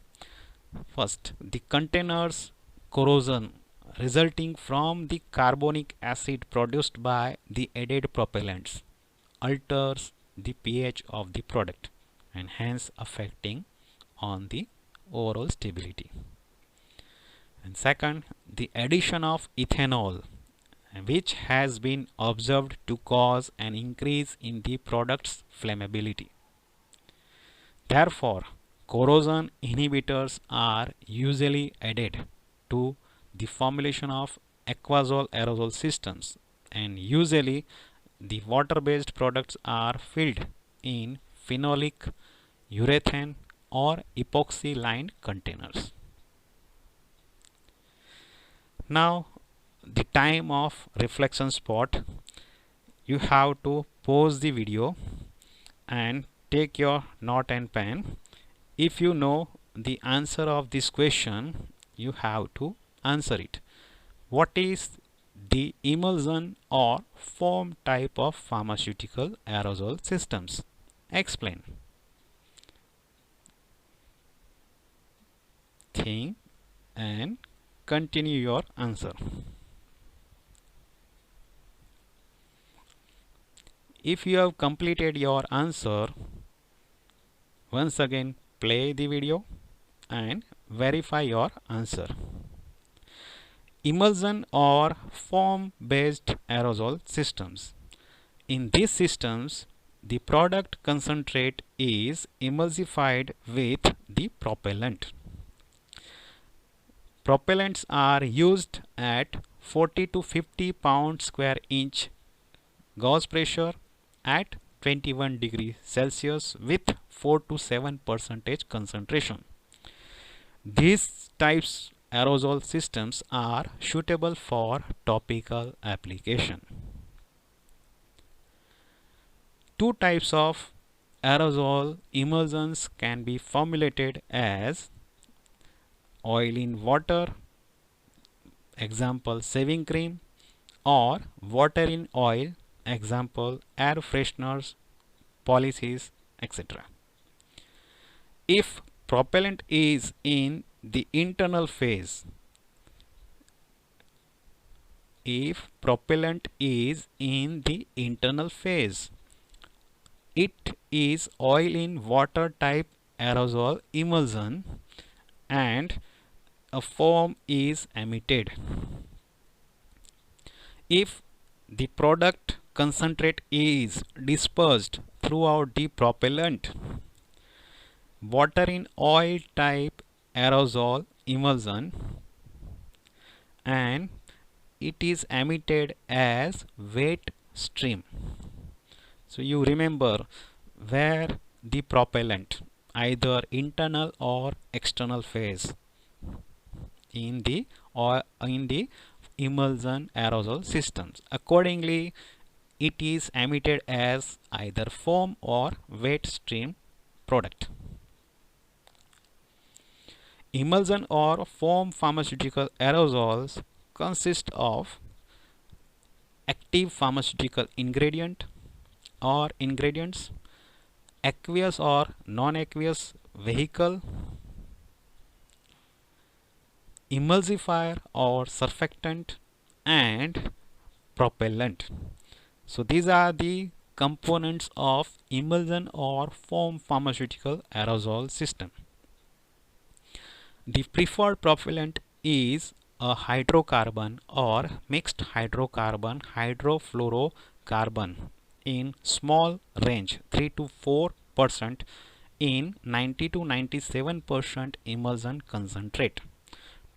First, the container's corrosion resulting from the carbonic acid produced by the added propellants alters the pH of the product and hence affecting on the overall stability. And second, the addition of ethanol, which has been observed to cause an increase in the product's flammability. Therefore, corrosion inhibitors are usually added to the formulation of aquazole aerosol systems, and usually the water-based products are filled in phenolic, urethane or epoxy lined containers. Now the time of reflection spot. You have to pause the video and take your note and pen. If you know the answer of this question, you have to answer it. What is the emulsion or foam type of pharmaceutical aerosol systems? Explain. Think and continue your answer. If you have completed your answer, once again play the video and verify your answer. Emulsion or foam based aerosol systems. In these systems, the product concentrate is emulsified with the propellant. Propellants are used at 40 to 50 pound square inch gauge pressure at 21 degrees Celsius with 4 to 7% concentration. These types aerosol systems are suitable for topical application. Two types of aerosol emulsions can be formulated as oil in water, example shaving cream, or water in oil, example air fresheners, policies, etc. If propellant is in the internal phase, it is oil in water type aerosol emulsion and a foam is emitted. If the product concentrate is dispersed throughout the propellant, water in oil type aerosol emulsion, and it is emitted as wet stream. So you remember where the propellant, either internal or external phase, in the emulsion aerosol systems. Accordingly, it is emitted as either foam or wet stream product. Emulsion or foam pharmaceutical aerosols consist of active pharmaceutical ingredient or ingredients, aqueous or non-aqueous vehicle, emulsifier or surfactant, and propellant. So these are the components of emulsion or foam pharmaceutical aerosol system. The preferred propellant is a hydrocarbon or mixed hydrocarbon hydrofluorocarbon in small range 3 to 4% in 90 to 97% emulsion concentrate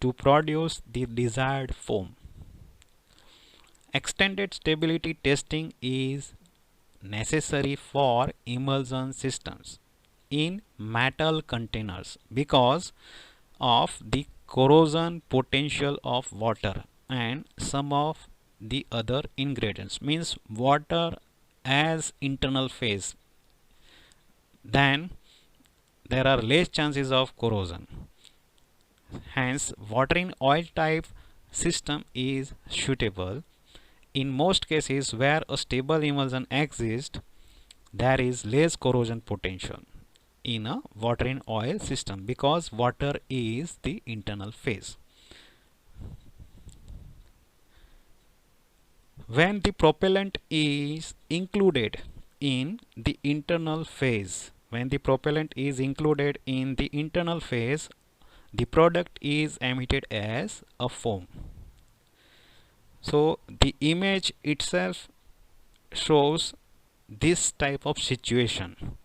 to produce the desired foam. Extended stability testing is necessary for emulsion systems in metal containers because of the corrosion potential of water and some of the other ingredients, means water as internal phase, then there are less chances of corrosion. Hence, water in oil type system is suitable. In most cases where a stable emulsion exists, there is less corrosion potential in a water in oil system because water is the internal phase. When the propellant is included in the internal phase, the product is emitted as a foam. So the image itself shows this type of situation.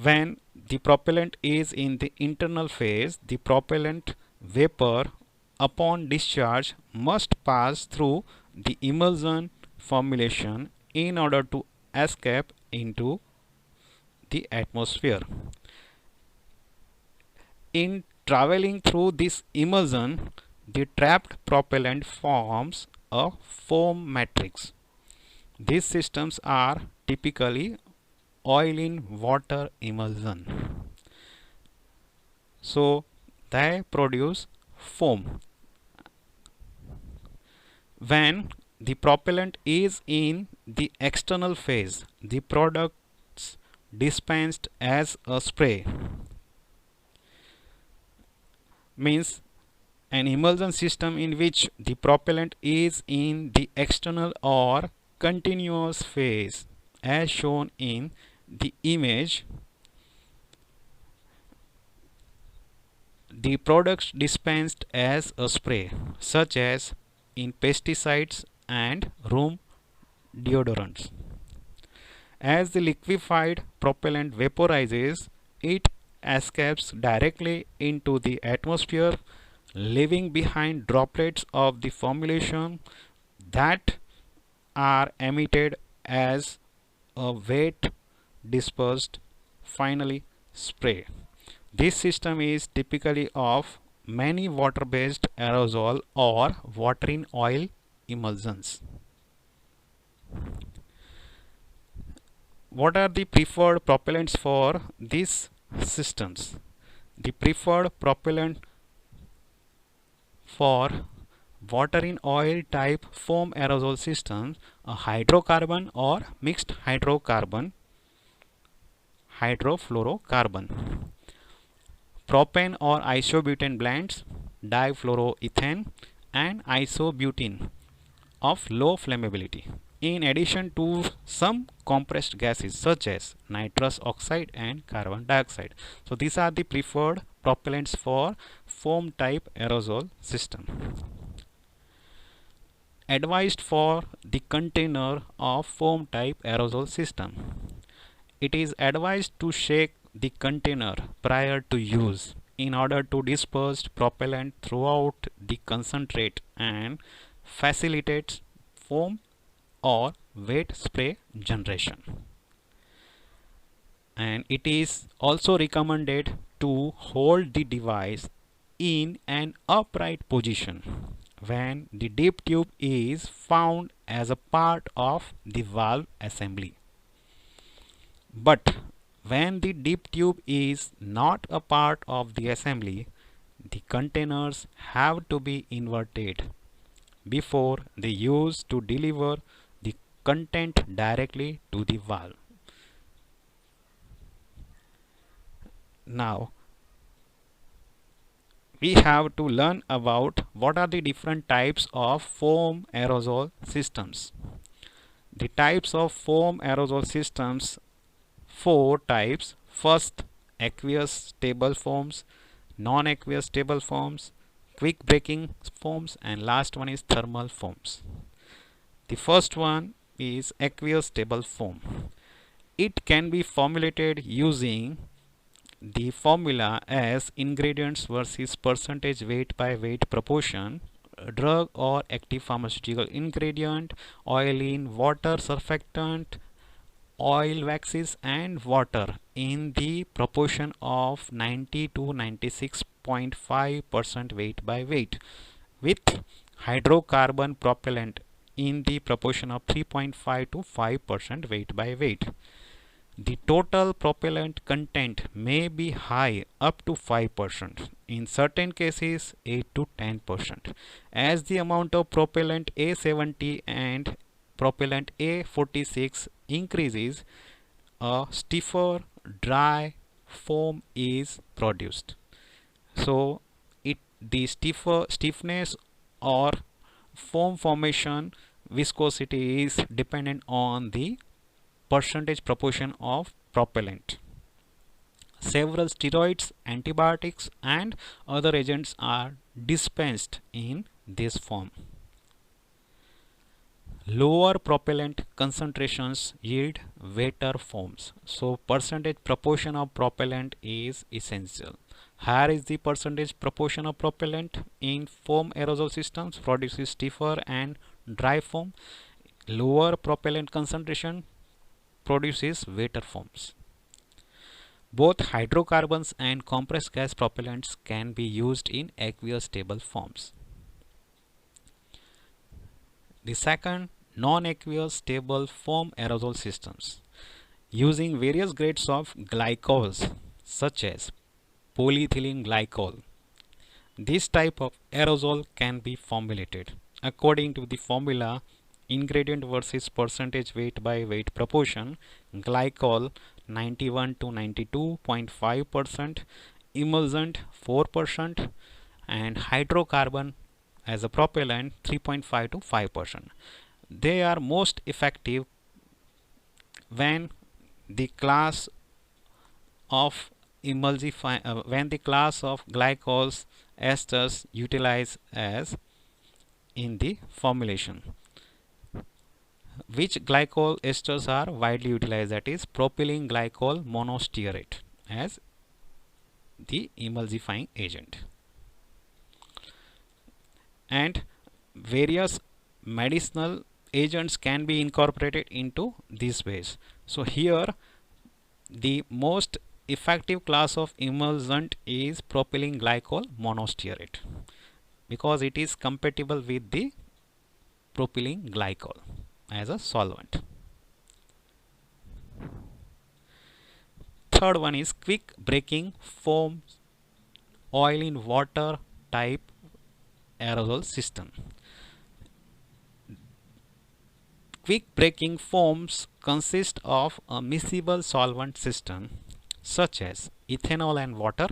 When the propellant is in the internal phase, the propellant vapor upon discharge must pass through the emulsion formulation in order to escape into the atmosphere. In traveling through this emulsion, the trapped propellant forms a foam matrix. These systems are typically oil in water emulsion. So they produce foam. When the propellant is in the external phase, the products dispensed as a spray, means an emulsion system in which the propellant is in the external or continuous phase, as shown in the image. The products dispensed as a spray, such as in pesticides and room deodorants. As the liquefied propellant vaporizes, it escapes directly into the atmosphere, leaving behind droplets of the formulation that are emitted as a wet dispersed finally spray. This system is typically of many water-based aerosol or water in oil emulsions. What are the preferred propellants for these systems? The preferred propellant for water in oil type foam aerosol systems are hydrocarbon or mixed hydrocarbon, hydrofluorocarbon, propane or isobutane blends, difluoroethane, and isobutene of low flammability. In addition to some compressed gases such as nitrous oxide and carbon dioxide. So these are the preferred propellants for foam type aerosol system. Advised for the container of foam type aerosol system. It is advised to shake the container prior to use in order to disperse propellant throughout the concentrate and facilitates foam or wet spray generation. And it is also recommended to hold the device in an upright position when the dip tube is found as a part of the valve assembly. But when the dip tube is not a part of the assembly, the containers have to be inverted before they use to deliver the content directly to the valve. Now we have to learn about what are the different types of foam aerosol systems. The types of foam aerosol systems, four types. First, aqueous stable foams, non-aqueous stable foams, quick breaking foams, and last one is thermal foams. The first one is aqueous stable foam. It can be formulated using the formula as ingredients versus percentage weight by weight proportion, drug or active pharmaceutical ingredient, oil in water surfactant, oil waxes and water in the proportion of 90 to 96.5% weight by weight, with hydrocarbon propellant in the proportion of 3.5 to 5% weight by weight. The total propellant content may be high up to 5%, in certain cases 8 to 10%. As the amount of propellant A70 and propellant A46 increases, a stiffer dry foam is produced. So the stiffness or foam formation viscosity is dependent on the percentage proportion of propellant. Several steroids, antibiotics and other agents are dispensed in this form. Lower propellant concentrations yield wetter foams. So percentage proportion of propellant is essential. Higher is the percentage proportion of propellant in foam aerosol systems produces stiffer and dry foam. Lower propellant concentration produces wetter foams. Both hydrocarbons and compressed gas propellants can be used in aqueous stable forms. The second, non-aqueous stable foam aerosol systems using various grades of glycols such as polyethylene glycol. This type of aerosol can be formulated according to the formula ingredient versus percentage weight by weight proportion. Glycol 91 to 92.5%, emulsant 4%, and hydrocarbon as a propellant 3.5 to 5%. They are most effective when the class of when the class of glycols esters utilized as in the formulation. Which glycol esters are widely utilized? That is propylene glycol monostearate as the emulsifying agent. And various medicinal agents can be incorporated into these ways. So here the most effective class of emulsant is propylene glycol monostearate because it is compatible with the propylene glycol as a solvent. Third one is quick breaking foam oil in water type aerosol system. Quick breaking foams consist of a miscible solvent system such as ethanol and water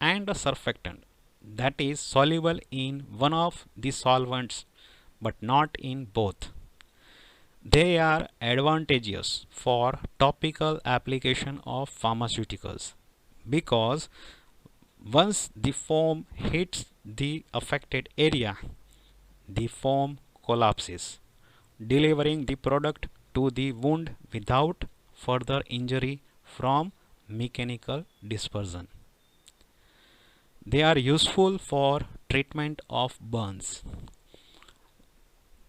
and a surfactant that is soluble in one of the solvents but not in both. They are advantageous for topical application of pharmaceuticals because once the foam hits the affected area, the foam collapses, delivering the product to the wound without further injury from mechanical dispersion. They are useful for treatment of burns.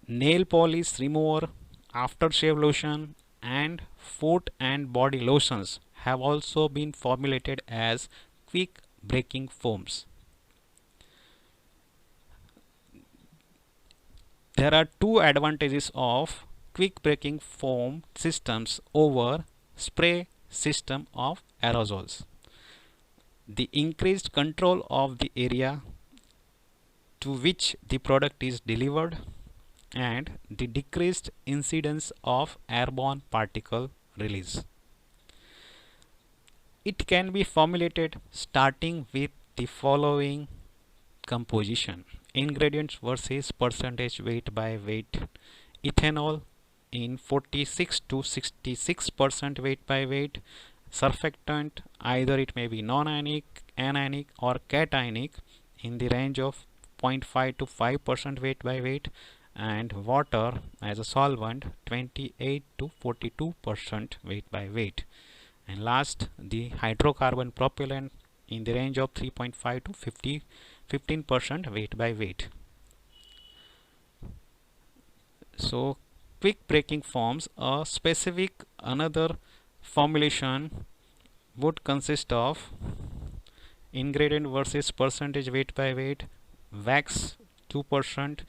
Nail polish remover, aftershave lotion, and foot and body lotions have also been formulated as quick breaking foams. There are two advantages of quick breaking foam systems over spray system of aerosols. The increased control of the area to which the product is delivered and the decreased incidence of airborne particle release. It can be formulated starting with the following composition: ingredients versus percentage weight by weight. Ethanol in 46 to 66% weight by weight. Surfactant, either it may be non-ionic, anionic or cationic, in the range of 0.5 to 5% weight by weight, and water as a solvent 28 to 42% weight by weight. And last, the hydrocarbon propellant in the range of 3.5 to 15% weight by weight. So quick breaking foams, a specific another formulation would consist of ingredient versus percentage weight by weight: wax 2%,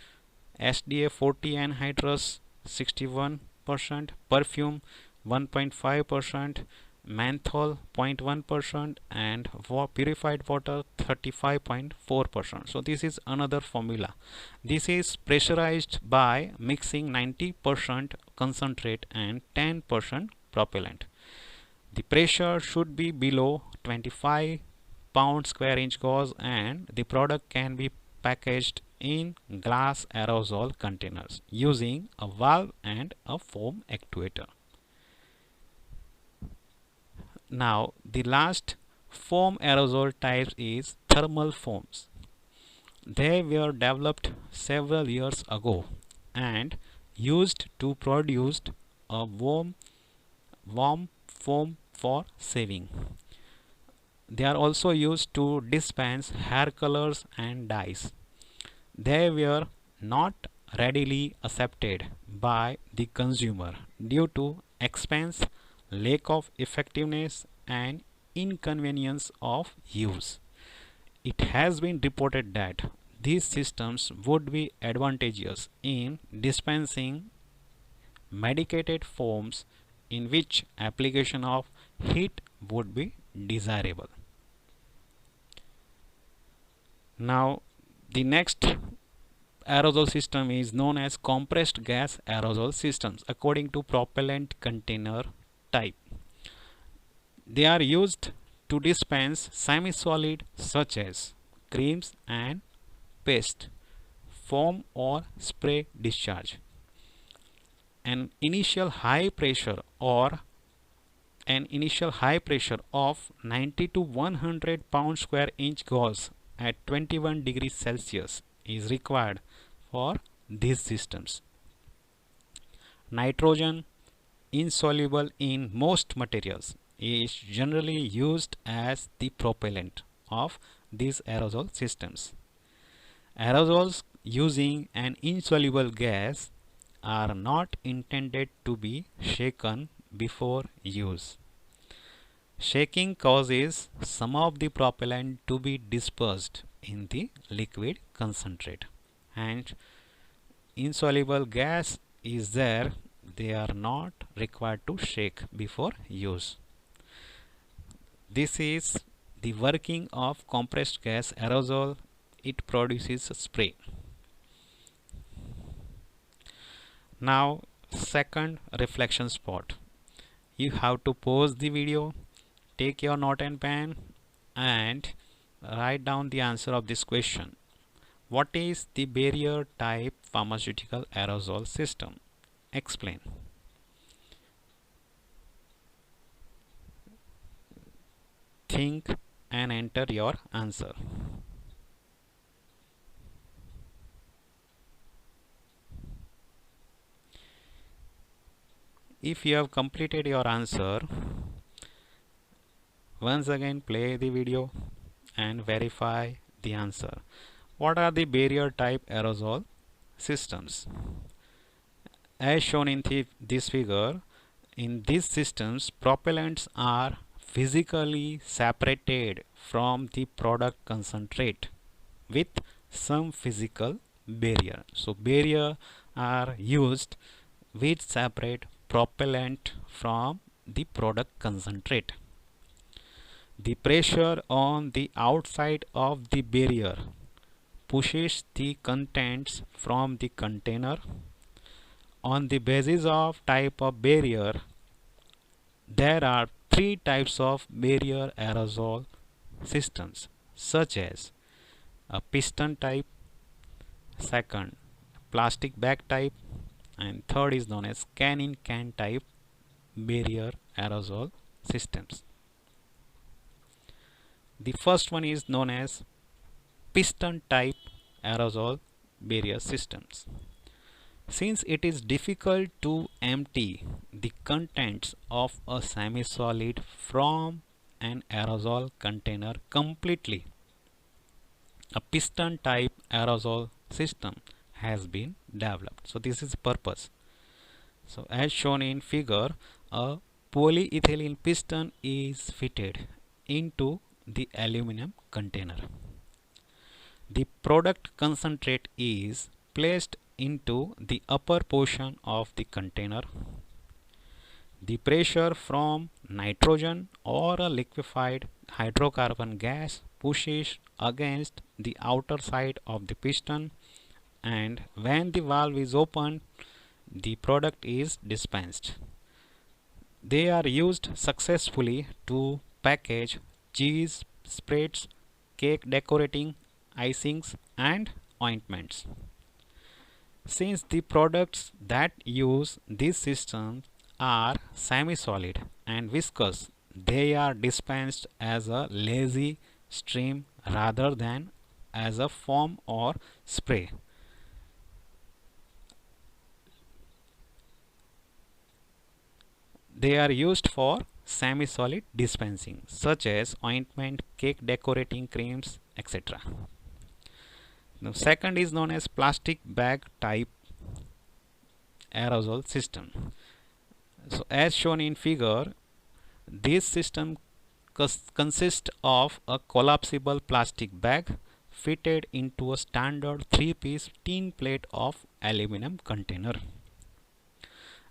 SDA 40 anhydrous 61%, perfume 1.5%, menthol 0.1%, and purified water 35.4%. So this is another formula. This is pressurized by mixing 90% concentrate and 10% propellant. The pressure should be below 25 pound square inch gauge, and the product can be packaged in glass aerosol containers using a valve and a foam actuator. Now the last foam aerosol type is thermal foams. They were developed several years ago and used to produce a warm foam for shaving. They are also used to dispense hair colors and dyes. They were not readily accepted by the consumer due to expense, lack of effectiveness, and inconvenience of use. It has been reported that these systems would be advantageous in dispensing medicated forms in which application of heat would be desirable. Now, the next aerosol system is known as compressed gas aerosol systems according to propellant container type. They are used to dispense semi-solid such as creams and paste, foam or spray discharge. An initial high pressure of 90 to 100 pound square inch gauze at 21 degrees Celsius is required for these systems. Nitrogen, insoluble in most materials, is generally used as the propellant of these aerosol systems. Aerosols using an insoluble gas are not intended to be shaken before use. Shaking causes some of the propellant to be dispersed in the liquid concentrate, and insoluble gas is there, they are not required to shake before use. This is the working of compressed gas aerosol. It produces spray. Now, second reflection spot. You have to pause the video, take your note and pen and write down the answer of this question. What is the barrier type pharmaceutical aerosol system? Explain. Think and enter your answer. If you have completed your answer, once again play the video and verify the answer. What are the barrier type aerosol systems? As shown in this figure, in these systems, propellants are physically separated from the product concentrate with some physical barrier. So barrier are used which separate propellant from the product concentrate. The pressure on the outside of the barrier pushes the contents from the container. On the basis of type of barrier, there are three types of barrier aerosol systems, such as a piston type, second plastic bag type, and third is known as can-in-can type barrier aerosol systems. The first one is known as piston type aerosol barrier systems. Since it is difficult to empty the contents of a semi-solid from an aerosol container completely, a piston type aerosol system has been developed. So this is purpose. So as shown in figure, a polyethylene piston is fitted into the aluminum container. The product concentrate is placed into the upper portion of the container. The pressure from nitrogen or a liquefied hydrocarbon gas pushes against the outer side of the piston, and when the valve is opened, the product is dispensed. They are used successfully to package cheese spreads, cake decorating, icings and ointments. Since the products that use these systems are semi-solid and viscous, they are dispensed as a lazy stream rather than as a foam or spray. They are used for semi-solid dispensing such as ointment, cake decorating creams, etc. Now, second is known as plastic bag type aerosol system. So as shown in figure, this system consists of a collapsible plastic bag fitted into a standard 3-piece tin plate of aluminum container.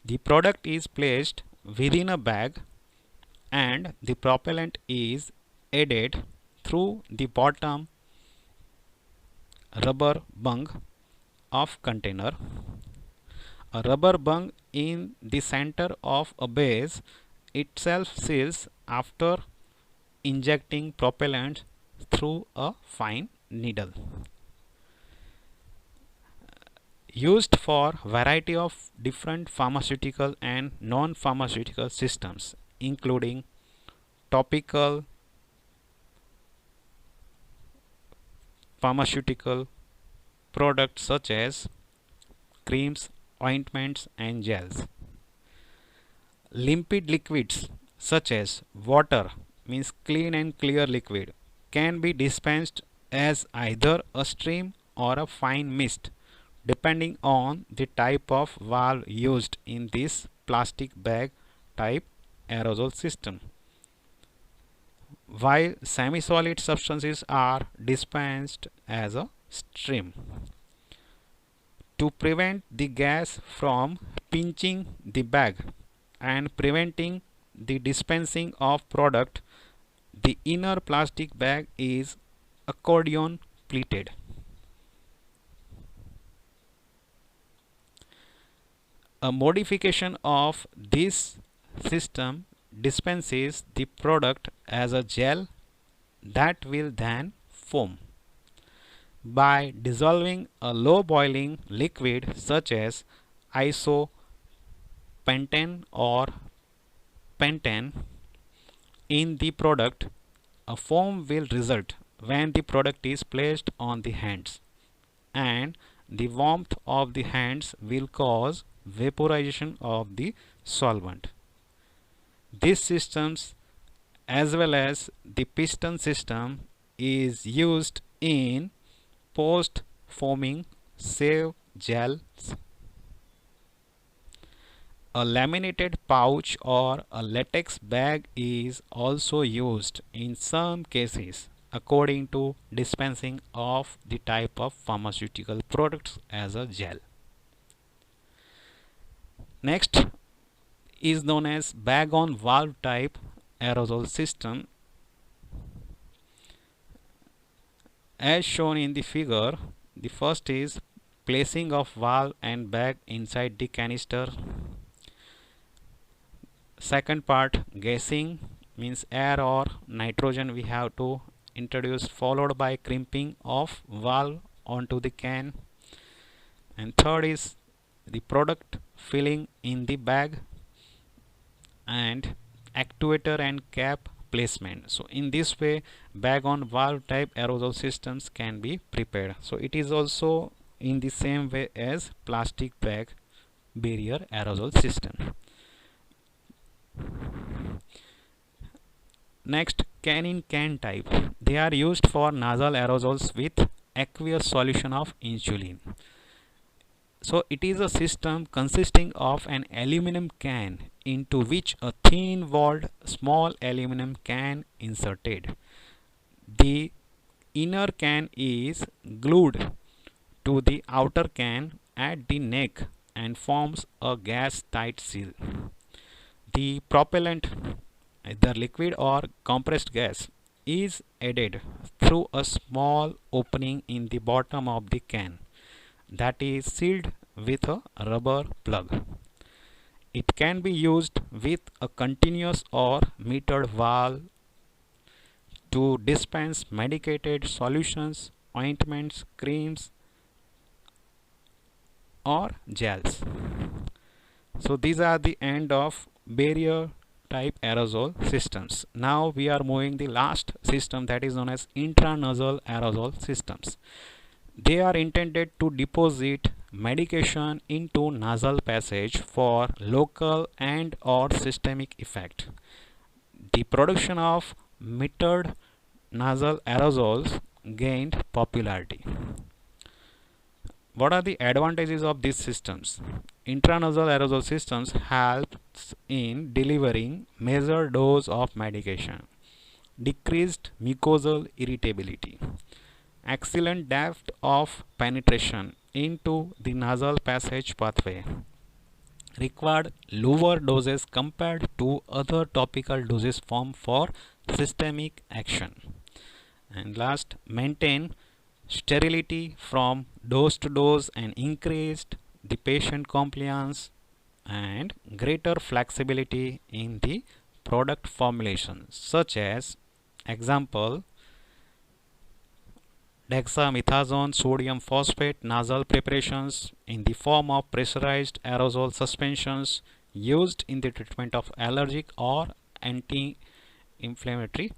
The product is placed within a bag and the propellant is added through the bottom rubber bung of container. A rubber bung in the center of a base itself seals after injecting propellant through a fine needle. Used for variety of different pharmaceutical and non-pharmaceutical systems, including topical, pharmaceutical products such as creams, ointments and gels. Limpid liquids such as water, means clean and clear liquid, can be dispensed as either a stream or a fine mist depending on the type of valve used in this plastic bag type aerosol system. While semi-solid substances are dispensed as a stream. To prevent the gas from pinching the bag and preventing the dispensing of product, the inner plastic bag is accordion pleated. A modification of this system dispenses the product as a gel that will then foam. By dissolving a low boiling liquid such as isopentane or pentane in the product, a foam will result when the product is placed on the hands, and the warmth of the hands will cause vaporization of the solvent. These systems as well as the piston system is used in post foaming save gels. A laminated pouch or a latex bag is also used in some cases according to dispensing of the type of pharmaceutical products as a gel. Next is known as bag on valve type aerosol system. As shown in the figure, the first is placing of valve and bag inside the canister. Second part, gassing, means air or nitrogen we have to introduce, followed by crimping of valve onto the can. And third is the product filling in the bag and actuator and cap placement. So in this way bag on valve type aerosol systems can be prepared. So it is also in the same way as plastic bag barrier aerosol system. Next, can in can type. They are used for nasal aerosols with aqueous solution of insulin. So it is a system consisting of an aluminum can into which a thin walled small aluminum can inserted. The inner can is glued to the outer can at the neck and forms a gas tight seal. The propellant, either liquid or compressed gas, is added through a small opening in the bottom of the can that is sealed with a rubber plug. It can be used with a continuous or metered valve to dispense medicated solutions, ointments, creams or gels. So these are the end of barrier type aerosol systems. Now we are moving the last system, that is known as intranasal aerosol systems. They are intended to deposit medication into nasal passage for local and or systemic effect. The production of metered nasal aerosols gained popularity. What are the advantages of these systems? Intranasal aerosol systems helps in delivering measured dose of medication, decreased mucosal irritability, excellent depth of penetration into the nasal passage pathway, required lower doses compared to other topical doses formed for systemic action. And last, maintain sterility from dose to dose and increased the patient compliance and greater flexibility in the product formulation, such as example dexamethasone sodium phosphate nasal preparations in the form of pressurized aerosol suspensions used in the treatment of allergic or anti-inflammatory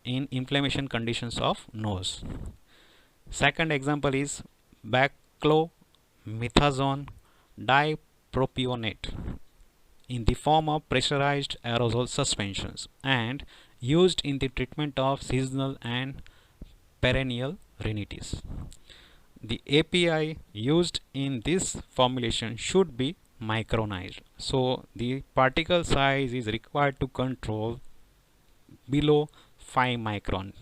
in inflammation conditions of nose. Second example is baclomethasone dipropionate in the form of pressurized aerosol suspensions and used in the treatment of seasonal and perennial rhinitis. The API used in this formulation should be micronized. So the particle size is required to control below 5 micron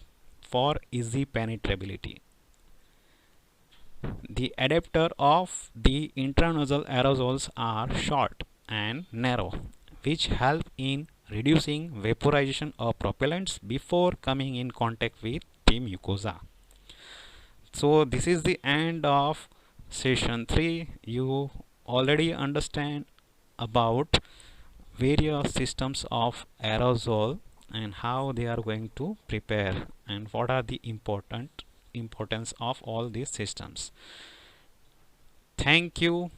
for easy penetrability. The adapter of the intranasal aerosols are short and narrow, which help in reducing vaporization of propellants before coming in contact with the mucosa. So this is the end of session 3. You already understand about various systems of aerosol and how they are going to prepare and what are the importance of all these systems. Thank you.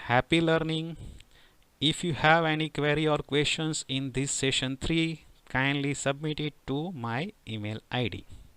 Happy learning. If you have any query or questions in this session 3, kindly submit it to my email ID.